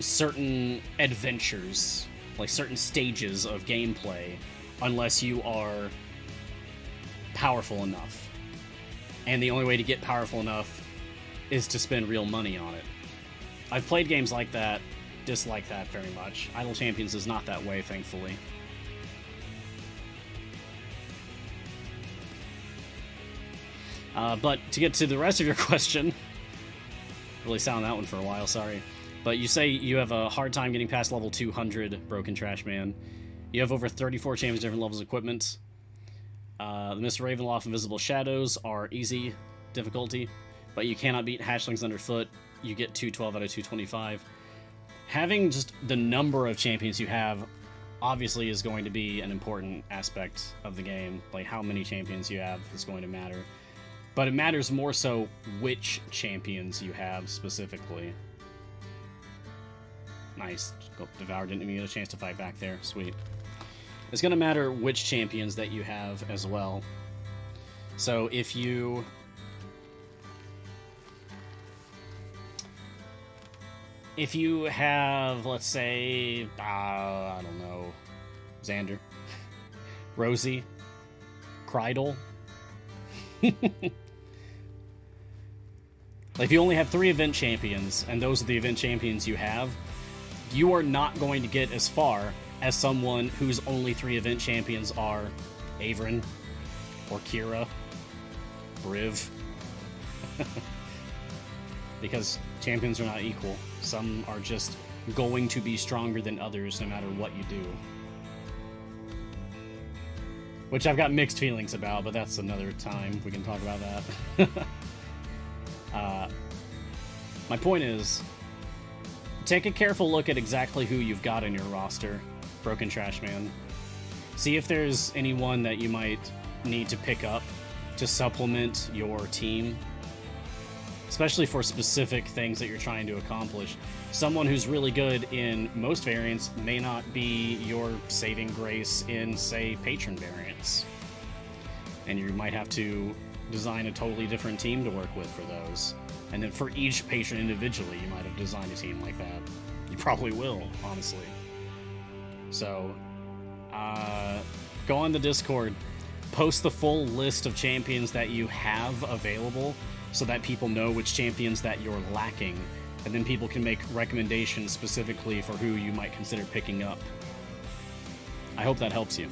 certain adventures, like certain stages of gameplay, unless you are powerful enough. And the only way to get powerful enough is to spend real money on it. I've played games like that, dislike that very much. Idle Champions is not that way, thankfully. But to get to the rest of your question, really sat on that one for a while, sorry. But you say you have a hard time getting past level 200, Broken Trash Man. You have over 34 champions, different levels of equipment. The Mr. Ravenloft Invisible Shadows are easy difficulty, but you cannot beat Hatchlings Underfoot. You get 212 out of 225. Having just the number of champions you have obviously is going to be an important aspect of the game. Like, how many champions you have is going to matter. But it matters more so which champions you have specifically. Nice. Devour didn't even get a chance to fight back there. Sweet. It's going to matter which champions that you have as well. So if you... If you have, let's say, I don't know, Xander, Rosie, Krydle. If you only have 3 event champions, and those are the event champions you have, you are not going to get as far as someone whose only 3 event champions are Averin, or Kira, Briv. Because champions are not equal. Some are just going to be stronger than others no matter what you do. Which I've got mixed feelings about, but that's another time we can talk about that. My point is, take a careful look at exactly who you've got in your roster, Broken Trash Man. See if there's anyone that you might need to pick up to supplement your team, especially for specific things that you're trying to accomplish. Someone who's really good in most variants may not be your saving grace in, say, patron variants. And you might have to design a totally different team to work with for those. And then for each patron individually, you might have designed a team like that. You probably will, honestly. So, go on the Discord, post the full list of champions that you have available, so that people know which champions that you're lacking, and then people can make recommendations specifically for who you might consider picking up. I hope that helps you.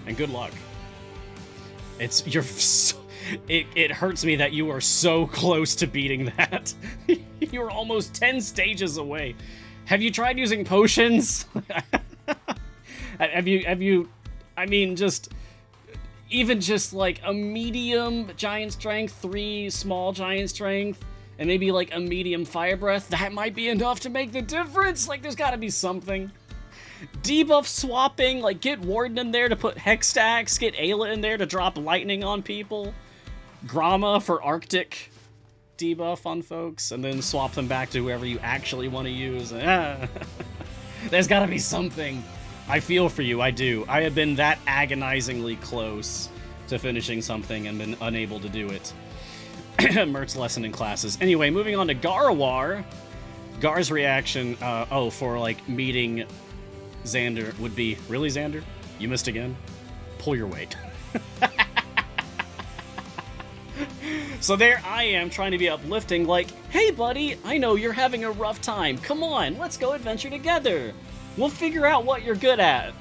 And good luck. It hurts me that you are so close to beating that. You're almost 10 stages away. Have you tried using potions? have you I mean, even just like a medium giant strength, 3 small giant strength, and maybe like a medium fire breath, that might be enough to make the difference. Like, there's gotta be something. Debuff swapping, like get Warden in there to put Hex stacks, get Ayla in there to drop lightning on people, Grama for Arctic debuff on folks, and then swap them back to whoever you actually want to use. There's gotta be something. I feel for you, I do. I have been that agonizingly close to finishing something and been unable to do it. Mert's lesson in classes. Anyway, moving on to Garwar. Gar's reaction, for like meeting Xander would be, really, Xander? You missed again? Pull your weight. So there I am trying to be uplifting, like, hey buddy, I know you're having a rough time. Come on, let's go adventure together. We'll figure out what you're good at.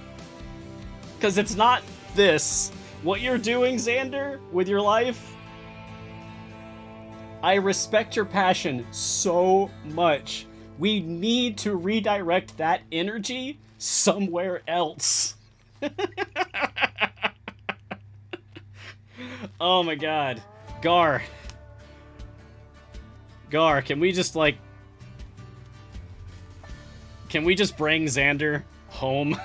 Because it's not this. What you're doing, Xander, with your life, I respect your passion so much. We need to redirect that energy somewhere else. Oh my god. Gar, can we just, like... Can we just bring Xander home?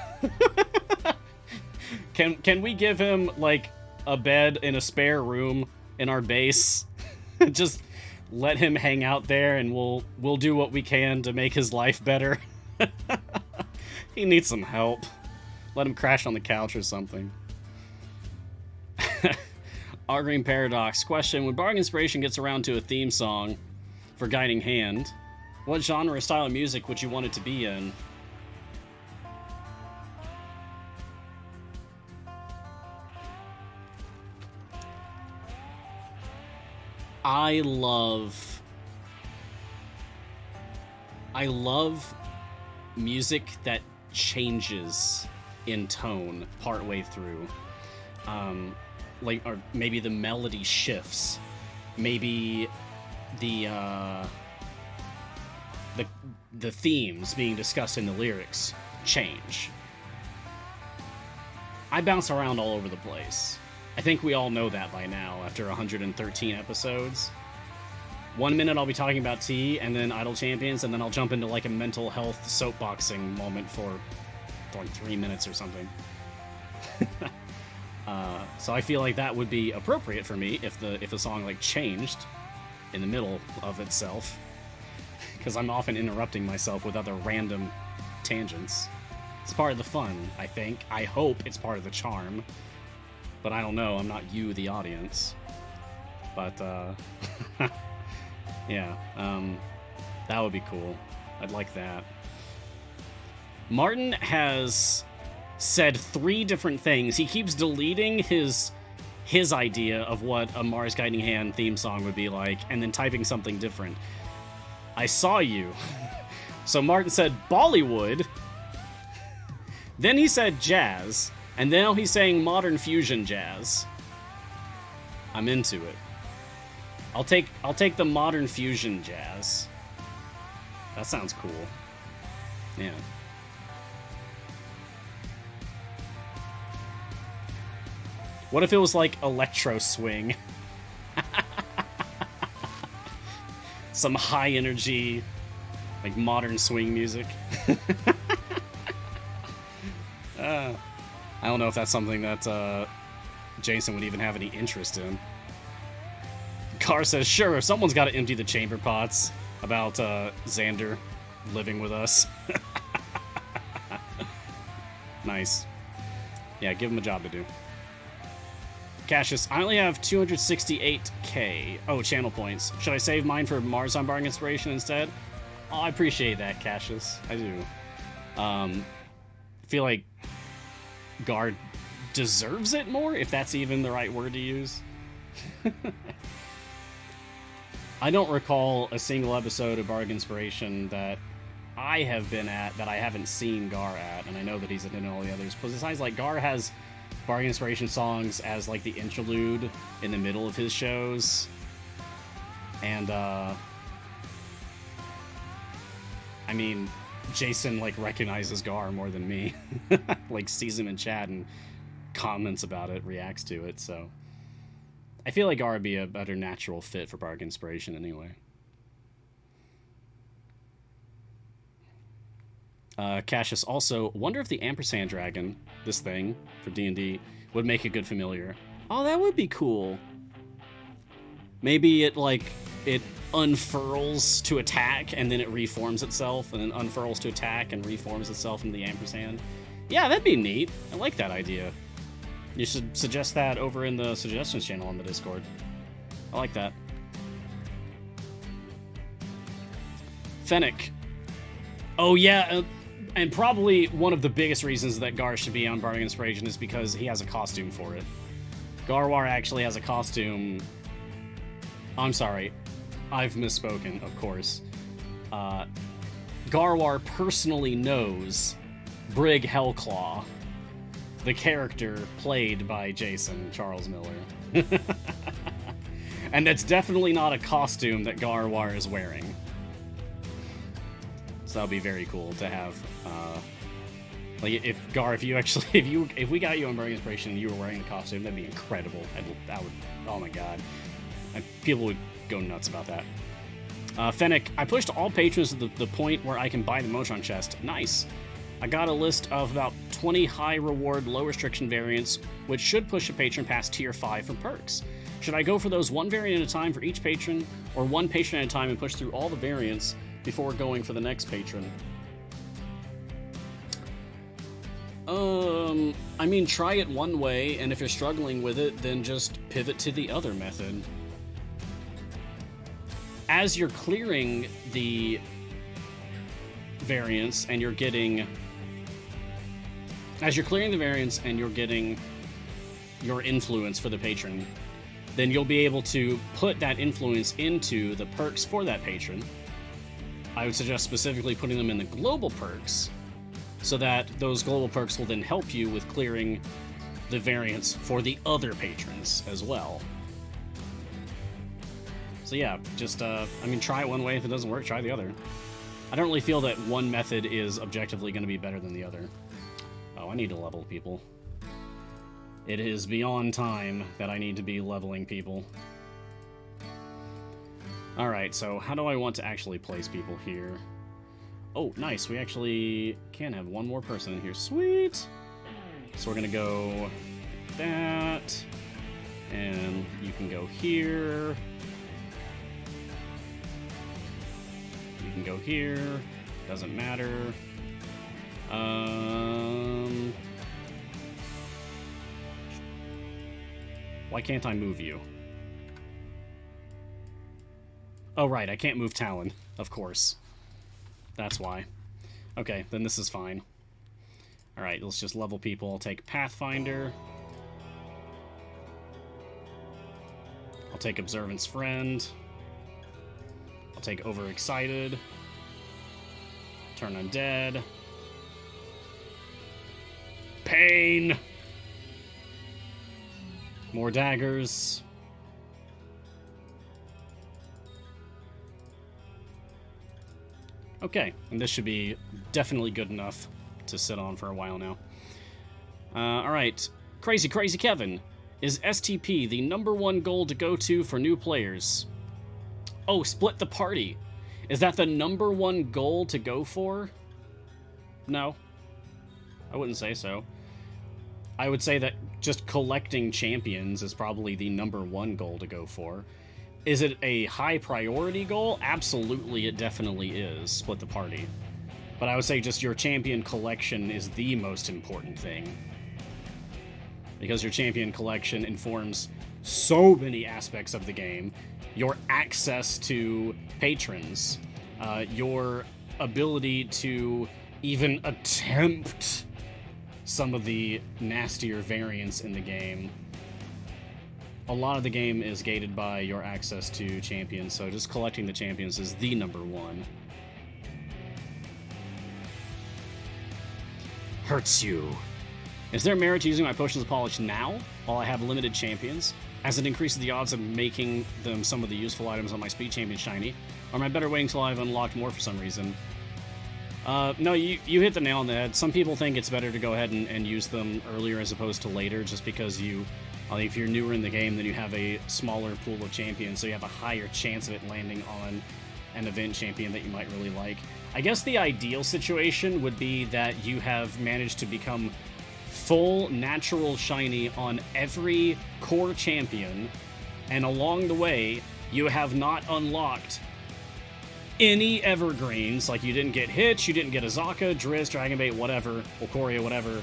Can we give him, like, a bed in a spare room in our base? Just let him hang out there, and we'll do what we can to make his life better. He needs some help. Let him crash on the couch or something. Our Green Paradox. Question: when Bardic Inspiration gets around to a theme song for Guiding Hand, what genre or style of music would you want it to be in? I love music that changes in tone partway through. like, or maybe the melody shifts, maybe the themes being discussed in the lyrics change. I bounce around all over the place. I think we all know that by now after 113 episodes. 1 minute I'll be talking about tea and then Idle Champions, and then I'll jump into like a mental health soapboxing moment for like 3 minutes or something. So I feel like that would be appropriate for me if the song like changed in the middle of itself, because I'm often interrupting myself with other random tangents. It's part of the fun, I think. I hope it's part of the charm. But I don't know, I'm not you, the audience. But, yeah, that would be cool. I'd like that. Martin has said 3 different things. He keeps deleting his idea of what a Mars Guiding Hand theme song would be like, and then typing something different. I saw you. So Martin said Bollywood. Then he said jazz. And now he's saying modern fusion jazz. I'm into it. I'll take the modern fusion jazz. That sounds cool. Yeah. What if it was like electro swing? Some high energy, like modern swing music. I don't know if that's something that Jason would even have any interest in. Carr says, sure, someone's got to empty the chamber pots about Xander living with us. Nice. Yeah, give him a job to do. Cassius, I only have 268k. Oh, channel points. Should I save mine for Mars on Bargain Inspiration instead? Oh, I appreciate that, Cassius. I do. I feel like Gar deserves it more, if that's even the right word to use. I don't recall a single episode of Bargain Inspiration that I have been at that I haven't seen Gar at, and I know that he's in all the others. But besides, like, Gar has Bargain Inspiration songs as, like, the interlude in the middle of his shows. And, I mean, Jason, like, recognizes Gar more than me. Like, sees him in chat and comments about it, reacts to it, so I feel like Gar would be a better natural fit for Bargain Inspiration anyway. Cassius also, wonder if the Ampersand Dragon, this thing, for D&D, would make a good familiar. Oh, that would be cool. Maybe it, like, it unfurls to attack, and then it reforms itself, and then unfurls to attack, and reforms itself into the Ampersand. Yeah, that'd be neat. I like that idea. You should suggest that over in the suggestions channel on the Discord. I like that. Fennec. Oh, yeah, and probably one of the biggest reasons that Gar should be on Bargain Inspiration is because he has a costume for it. Garwar actually has a costume. I'm sorry. I've misspoken, of course. Garwar personally knows Brig Hellclaw, the character played by Jason Charles Miller. And that's definitely not a costume that Garwar is wearing. So that would be very cool to have. Like, if Gar, if we got you on Bargain Inspiration and you were wearing the costume, that'd be incredible. That would, oh my god. People would go nuts about that. Fennec, I pushed all patrons to the point where I can buy the Motron chest. Nice. I got a list of about 20 high reward, low restriction variants, which should push a patron past tier 5 for perks. Should I go for those one variant at a time for each patron, or one patron at a time and push through all the variants before going for the next patron? I mean, try it one way, and if you're struggling with it, then just pivot to the other method. As you're clearing the variants and you're getting... As you're clearing the variants and you're getting your influence for the patron, then you'll be able to put that influence into the perks for that patron. I would suggest specifically putting them in the global perks, so that those global perks will then help you with clearing the variants for the other patrons as well. So yeah, just, I mean, try it one way. If it doesn't work, try the other. I don't really feel that one method is objectively going to be better than the other. Oh, I need to level people. It is beyond time that I need to be leveling people. Alright, so how do I want to actually place people here? Oh, nice. We actually can have one more person in here. Sweet! So we're going to go that. And you can go here. You can go here. Doesn't matter. Why can't I move you? Oh, right. I can't move Talon. Of course. That's why. Okay, then this is fine. Alright, let's just level people. I'll take Pathfinder. I'll take Observance Friend. I'll take Overexcited. Turn Undead. Pain! More daggers. Okay, and this should be definitely good enough to sit on for a while now. Alright, Crazy Kevin. Is STP the #1 goal to go to for new players? Oh, split the party. Is that the #1 goal to go for? No. I wouldn't say so. I would say that just collecting champions is probably the #1 goal to go for. Is it a high priority goal? Absolutely, it definitely is. Split the party. But I would say just your champion collection is the most important thing. Because your champion collection informs so many aspects of the game. Your access to patrons. Your ability to even attempt some of the nastier variants in the game. A lot of the game is gated by your access to champions, so just collecting the champions is the #1. Hurts you. Is there merit to using my potions of polish now, while I have limited champions, as it increases the odds of making them some of the useful items on my speed champion shiny? Or am I better waiting until I've unlocked more for some reason? No, you hit the nail on the head. Some people think it's better to go ahead and use them earlier as opposed to later, just because if you're newer in the game, then you have a smaller pool of champions, so you have a higher chance of it landing on an event champion that you might really like. I guess the ideal situation would be that you have managed to become full natural shiny on every core champion, and along the way, you have not unlocked any evergreens, like you didn't get Hitch, you didn't get Azaka, Driz, Dragonbait, whatever, Ulcoria, whatever,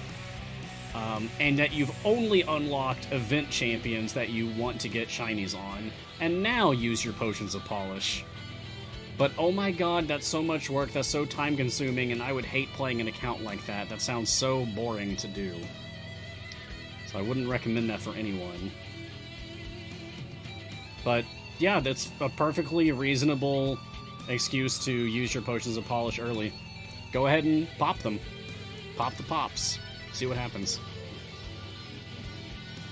and that you've only unlocked event champions that you want to get shinies on, and now use your potions of polish. But oh my god, that's so much work, that's so time-consuming, and I would hate playing an account like that. That sounds so boring to do. So I wouldn't recommend that for anyone. But yeah, that's a perfectly reasonable excuse to use your potions of polish early. Go ahead and pop them. Pop the pops. See what happens.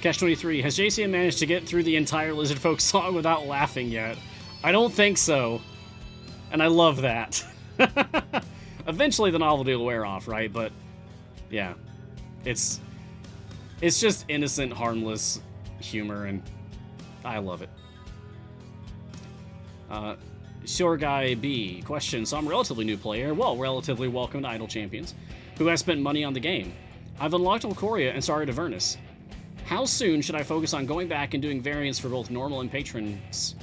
Cash23, has JCM managed to get through the entire Lizard Folk song without laughing yet? I don't think so. And I love that. Eventually the novelty will wear off, right? But yeah, it's just innocent, harmless humor, and I love it. Sure Guy B. Question. So I'm a relatively new player, well, relatively welcome to Idle Champions, who has spent money on the game. I've unlocked Ulcoria and started Avernus. How soon should I focus on going back and doing variants for both normal and patrons?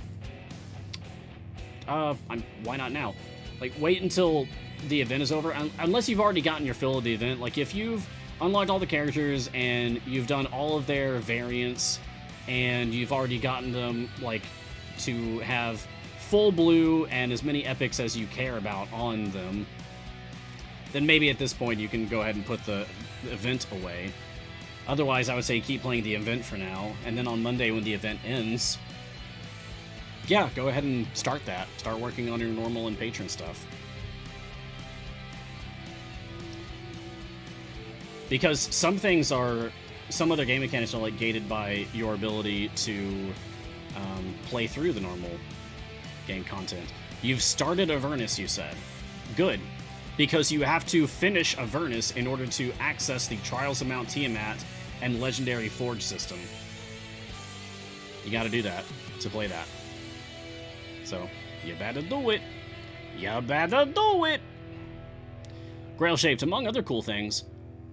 Why not now? Like, wait until the event is over, unless you've already gotten your fill of the event. Like, if you've unlocked all the characters and you've done all of their variants and you've already gotten them, like, to have full blue and as many epics as you care about on them, then maybe at this point you can go ahead and put the event away. Otherwise, I would say keep playing the event for now, and then on Monday when the event ends, yeah, go ahead and start that. Start working on your normal and patron stuff. Because some things are some other game mechanics are like gated by your ability to play through the normal game content. You've started Avernus, you said. Good. Because you have to finish Avernus in order to access the Trials of Mount Tiamat and Legendary Forge system. You gotta do that to play that. So, you better do it. You better do it! Grail-shaped, among other cool things,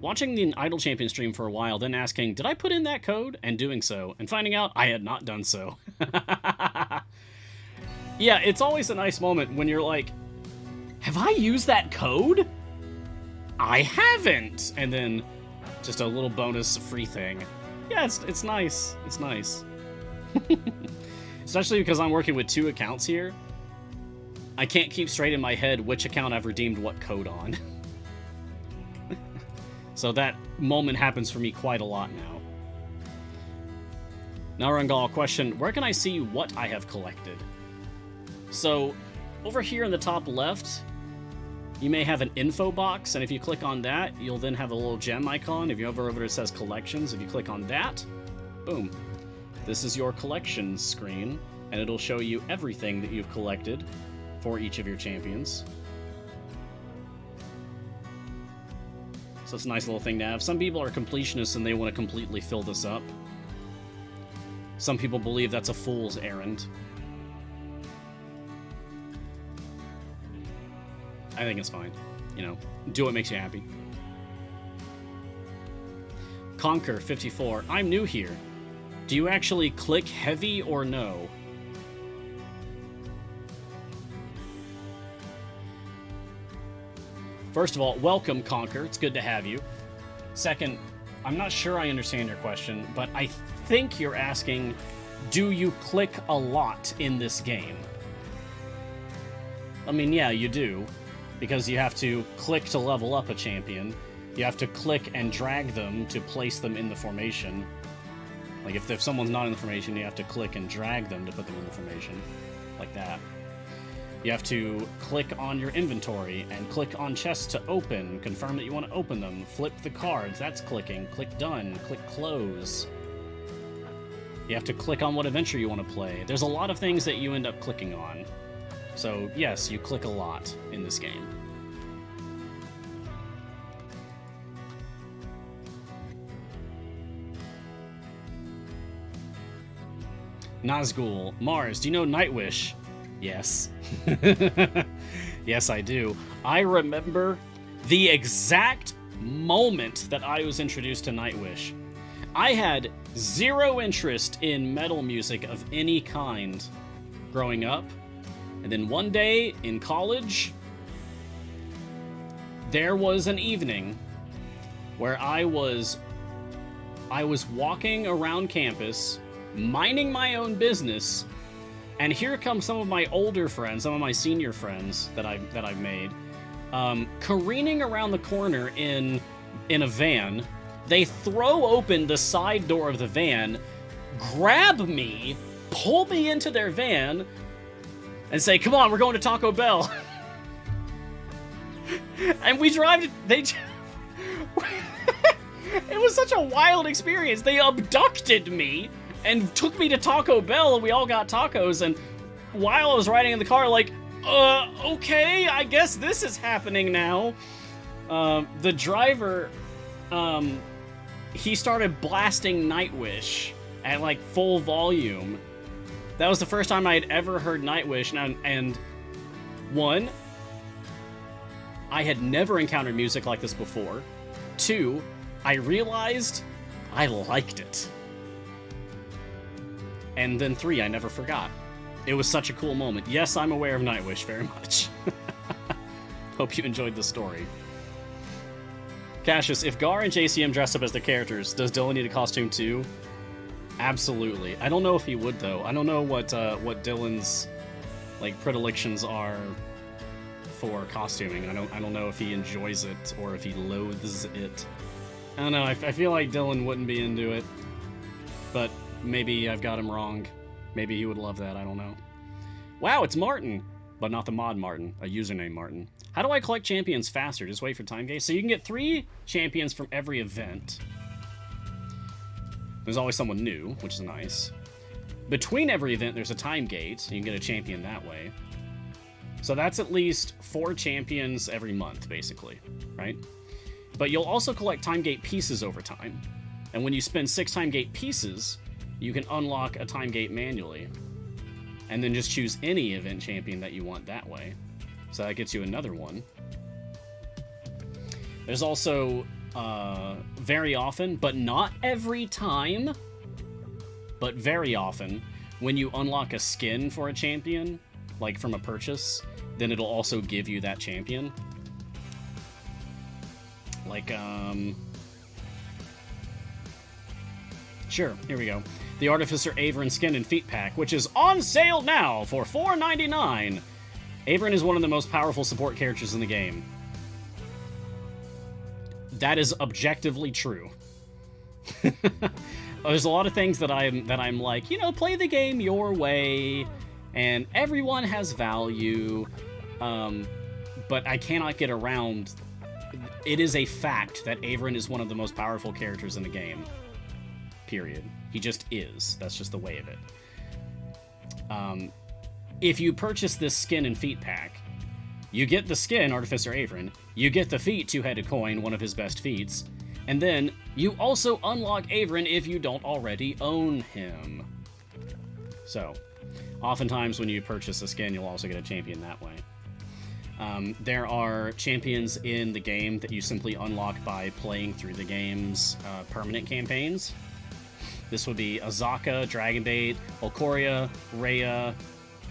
watching the Untitled Champion stream for a while, then asking, did I put in that code? And doing so, and finding out I had not done so. Yeah, it's always a nice moment when you're like, have I used that code? I haven't! And then just a little bonus free thing. Yeah, it's nice. It's nice. Especially because I'm working with 2 accounts here. I can't keep straight in my head which account I've redeemed what code on. So that moment happens for me quite a lot now. Now, Rangal, question, where can I see what I have collected? So, over here in the top left, you may have an info box, and if you click on that, you'll then have a little gem icon. If you hover over it says collections, if you click on that, boom. This is your collections screen, and it'll show you everything that you've collected for each of your champions. So it's a nice little thing to have. Some people are completionists and they want to completely fill this up. Some people believe that's a fool's errand. I think it's fine. You know, do what makes you happy. Conquer 54. I'm new here. Do you actually click heavy or no? First of all, welcome, Conquer. It's good to have you. Second, I'm not sure I understand your question, but I think you're asking, do you click a lot in this game? I mean, yeah, you do, because you have to click to level up a champion. You have to click and drag them to place them in the formation. Like, if someone's not in the formation, you have to click and drag them to put them in the formation. Like that. You have to click on your inventory and click on chests to open, confirm that you want to open them, flip the cards, that's clicking, click done, click close. You have to click on what adventure you want to play. There's a lot of things that you end up clicking on. So, yes, you click a lot in this game. Nazgul, Mars, do you know Nightwish? Yes. Yes, I do. I remember the exact moment that I was introduced to Nightwish. I had zero interest in metal music of any kind growing up. And then one day in college, there was an evening where I was walking around campus, minding my own business, and here come some of my older friends, some of my senior friends that I've made, careening around the corner in a van. They throw open the side door of the van, grab me, pull me into their van, and say, "Come on, we're going to Taco Bell." And we drive. It was such a wild experience. They abducted me and took me to Taco Bell, and we all got tacos, and while I was riding in the car, like, okay, I guess this is happening now. The driver, he started blasting Nightwish at, like, full volume. That was the first time I had ever heard Nightwish, and one, I had never encountered music like this before. Two, I realized I liked it. And then 3, I never forgot. It was such a cool moment. Yes, I'm aware of Nightwish very much. Hope you enjoyed the story. Cassius, if Gar and JCM dress up as the characters, does Dylan need a costume too? Absolutely. I don't know if he would, though. I don't know what Dylan's, like, predilections are for costuming. I don't know if he enjoys it or if he loathes it. I don't know. I feel like Dylan wouldn't be into it. But maybe I've got him wrong. Maybe he would love that, I don't know. Wow, it's Martin! But not the mod Martin, a username Martin. How do I collect champions faster? Just wait for time gaze? So you can get 3 champions from every event. There's always someone new, which is nice. Between every event, there's a time gate. You can get a champion that way. So that's at least 4 champions every month, basically, right? But you'll also collect time gate pieces over time. And when you spend 6 time gate pieces, you can unlock a time gate manually. And then just choose any event champion that you want that way. So that gets you another one. There's also, very often, but not every time, but very often, when you unlock a skin for a champion, like from a purchase, then it'll also give you that champion. Like, sure, here we go. The Artificer Averin Skin and Feet Pack, which is on sale now for $4.99. Averin is one of the most powerful support characters in the game. That is objectively true. There's a lot of things that I'm like, you know, play the game your way, and everyone has value, but I cannot get around. It is a fact that Averin is one of the most powerful characters in the game. Period. He just is. That's just the way of it. If you purchase this skin and feet pack, you get the skin, Artificer Averin, you get the feet, Two-Headed Coin, one of his best feats, and then you also unlock Averin if you don't already own him. So, oftentimes when you purchase a skin, you'll also get a champion that way. There are champions in the game that you simply unlock by playing through the game's permanent campaigns. This would be Azaka, Dragonbait, Olcoria, Rhea,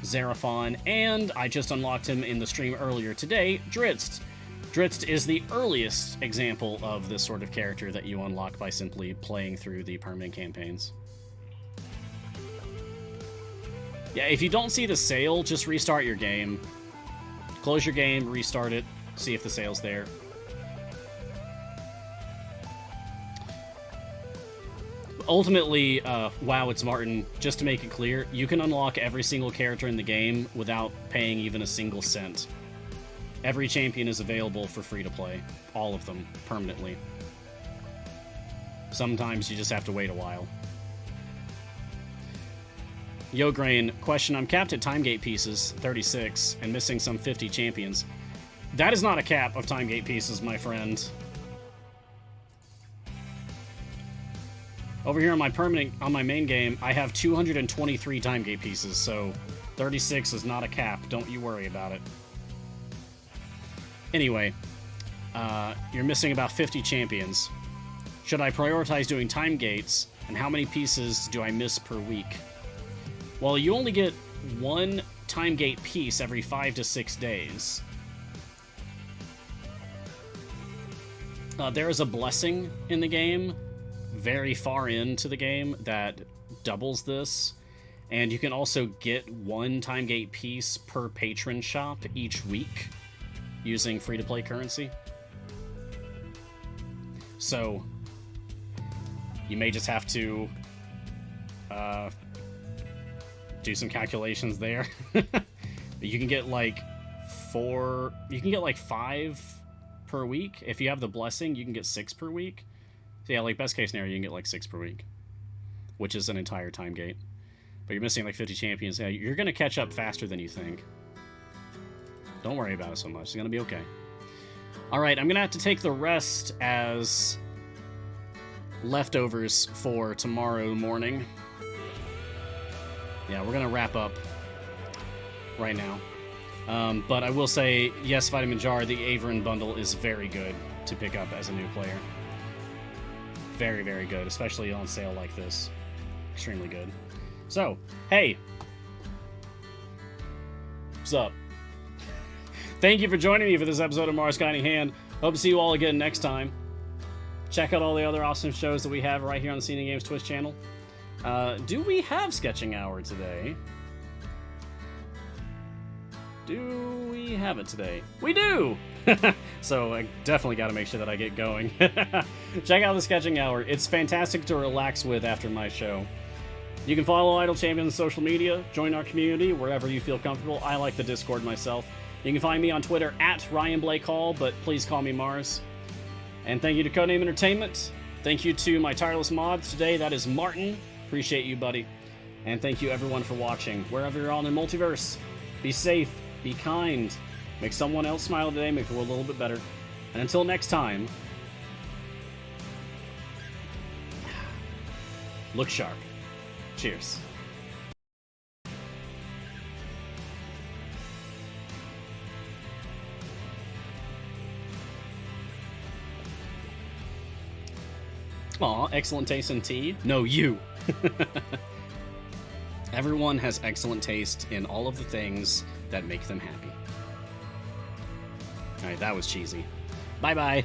Xeraphon, and I just unlocked him in the stream earlier today, Drizzt. Drizzt is the earliest example of this sort of character that you unlock by simply playing through the permanent campaigns. Yeah, if you don't see the sale, just restart your game. Close your game, restart it, see if the sale's there. Ultimately, wow, it's Martin. Just to make it clear, you can unlock every single character in the game without paying even a single cent. Every champion is available for free to play. All of them, permanently. Sometimes you just have to wait a while. Yo Grain, question, I'm capped at time gate pieces, 36, and missing some 50 champions. That is not a cap of time gate pieces, my friend. Over here on my main game, I have 223 time gate pieces, so 36 is not a cap. Don't you worry about it. Anyway, you're missing about 50 champions. Should I prioritize doing time gates, and how many pieces do I miss per week? Well, you only get 1 time gate piece every 5 to 6 days. There is a blessing in the game, very far into the game, that doubles this. And you can also get 1 time gate piece per patron shop each week using free-to-play currency. So, you may just have to do some calculations there. You can get like 5 per week. If you have the blessing, you can get 6 per week. So yeah, like best case scenario, you can get like 6 per week, which is an entire time gate. But you're missing like 50 champions. Yeah, you're going to catch up faster than you think. Don't worry about it so much. It's going to be okay. Alright, I'm going to have to take the rest as leftovers for tomorrow morning. Yeah, we're going to wrap up right now. But I will say, yes, Vitamin Jar, the Averin bundle is very good to pick up as a new player. Very, very good, especially on sale like this. Extremely good. So, hey. What's up? Thank you for joining me for this episode of Mars Guiding Hand. Hope to see you all again next time. Check out all the other awesome shows that we have right here on the Scene Games Twitch channel. Do we have Sketching Hour today? Do we have it today? We do! So I definitely got to make sure that I get going. Check out the Sketching Hour. It's fantastic to relax with after my show. You can follow Idle Champions on social media, join our community wherever you feel comfortable. I like the Discord myself. You can find me on Twitter at Ryan Blake Hall, but please call me Mars. And thank you to Codename Entertainment. Thank you to my tireless mods today. That is Martin. Appreciate you, buddy. And thank you, everyone, for watching. Wherever you're on in Multiverse, be safe, be kind, make someone else smile today, make the world a little bit better. And until next time, look sharp. Cheers. Aw, excellent taste in tea? No, you. Everyone has excellent taste in all of the things that make them happy. Alright, that was cheesy. Bye-bye.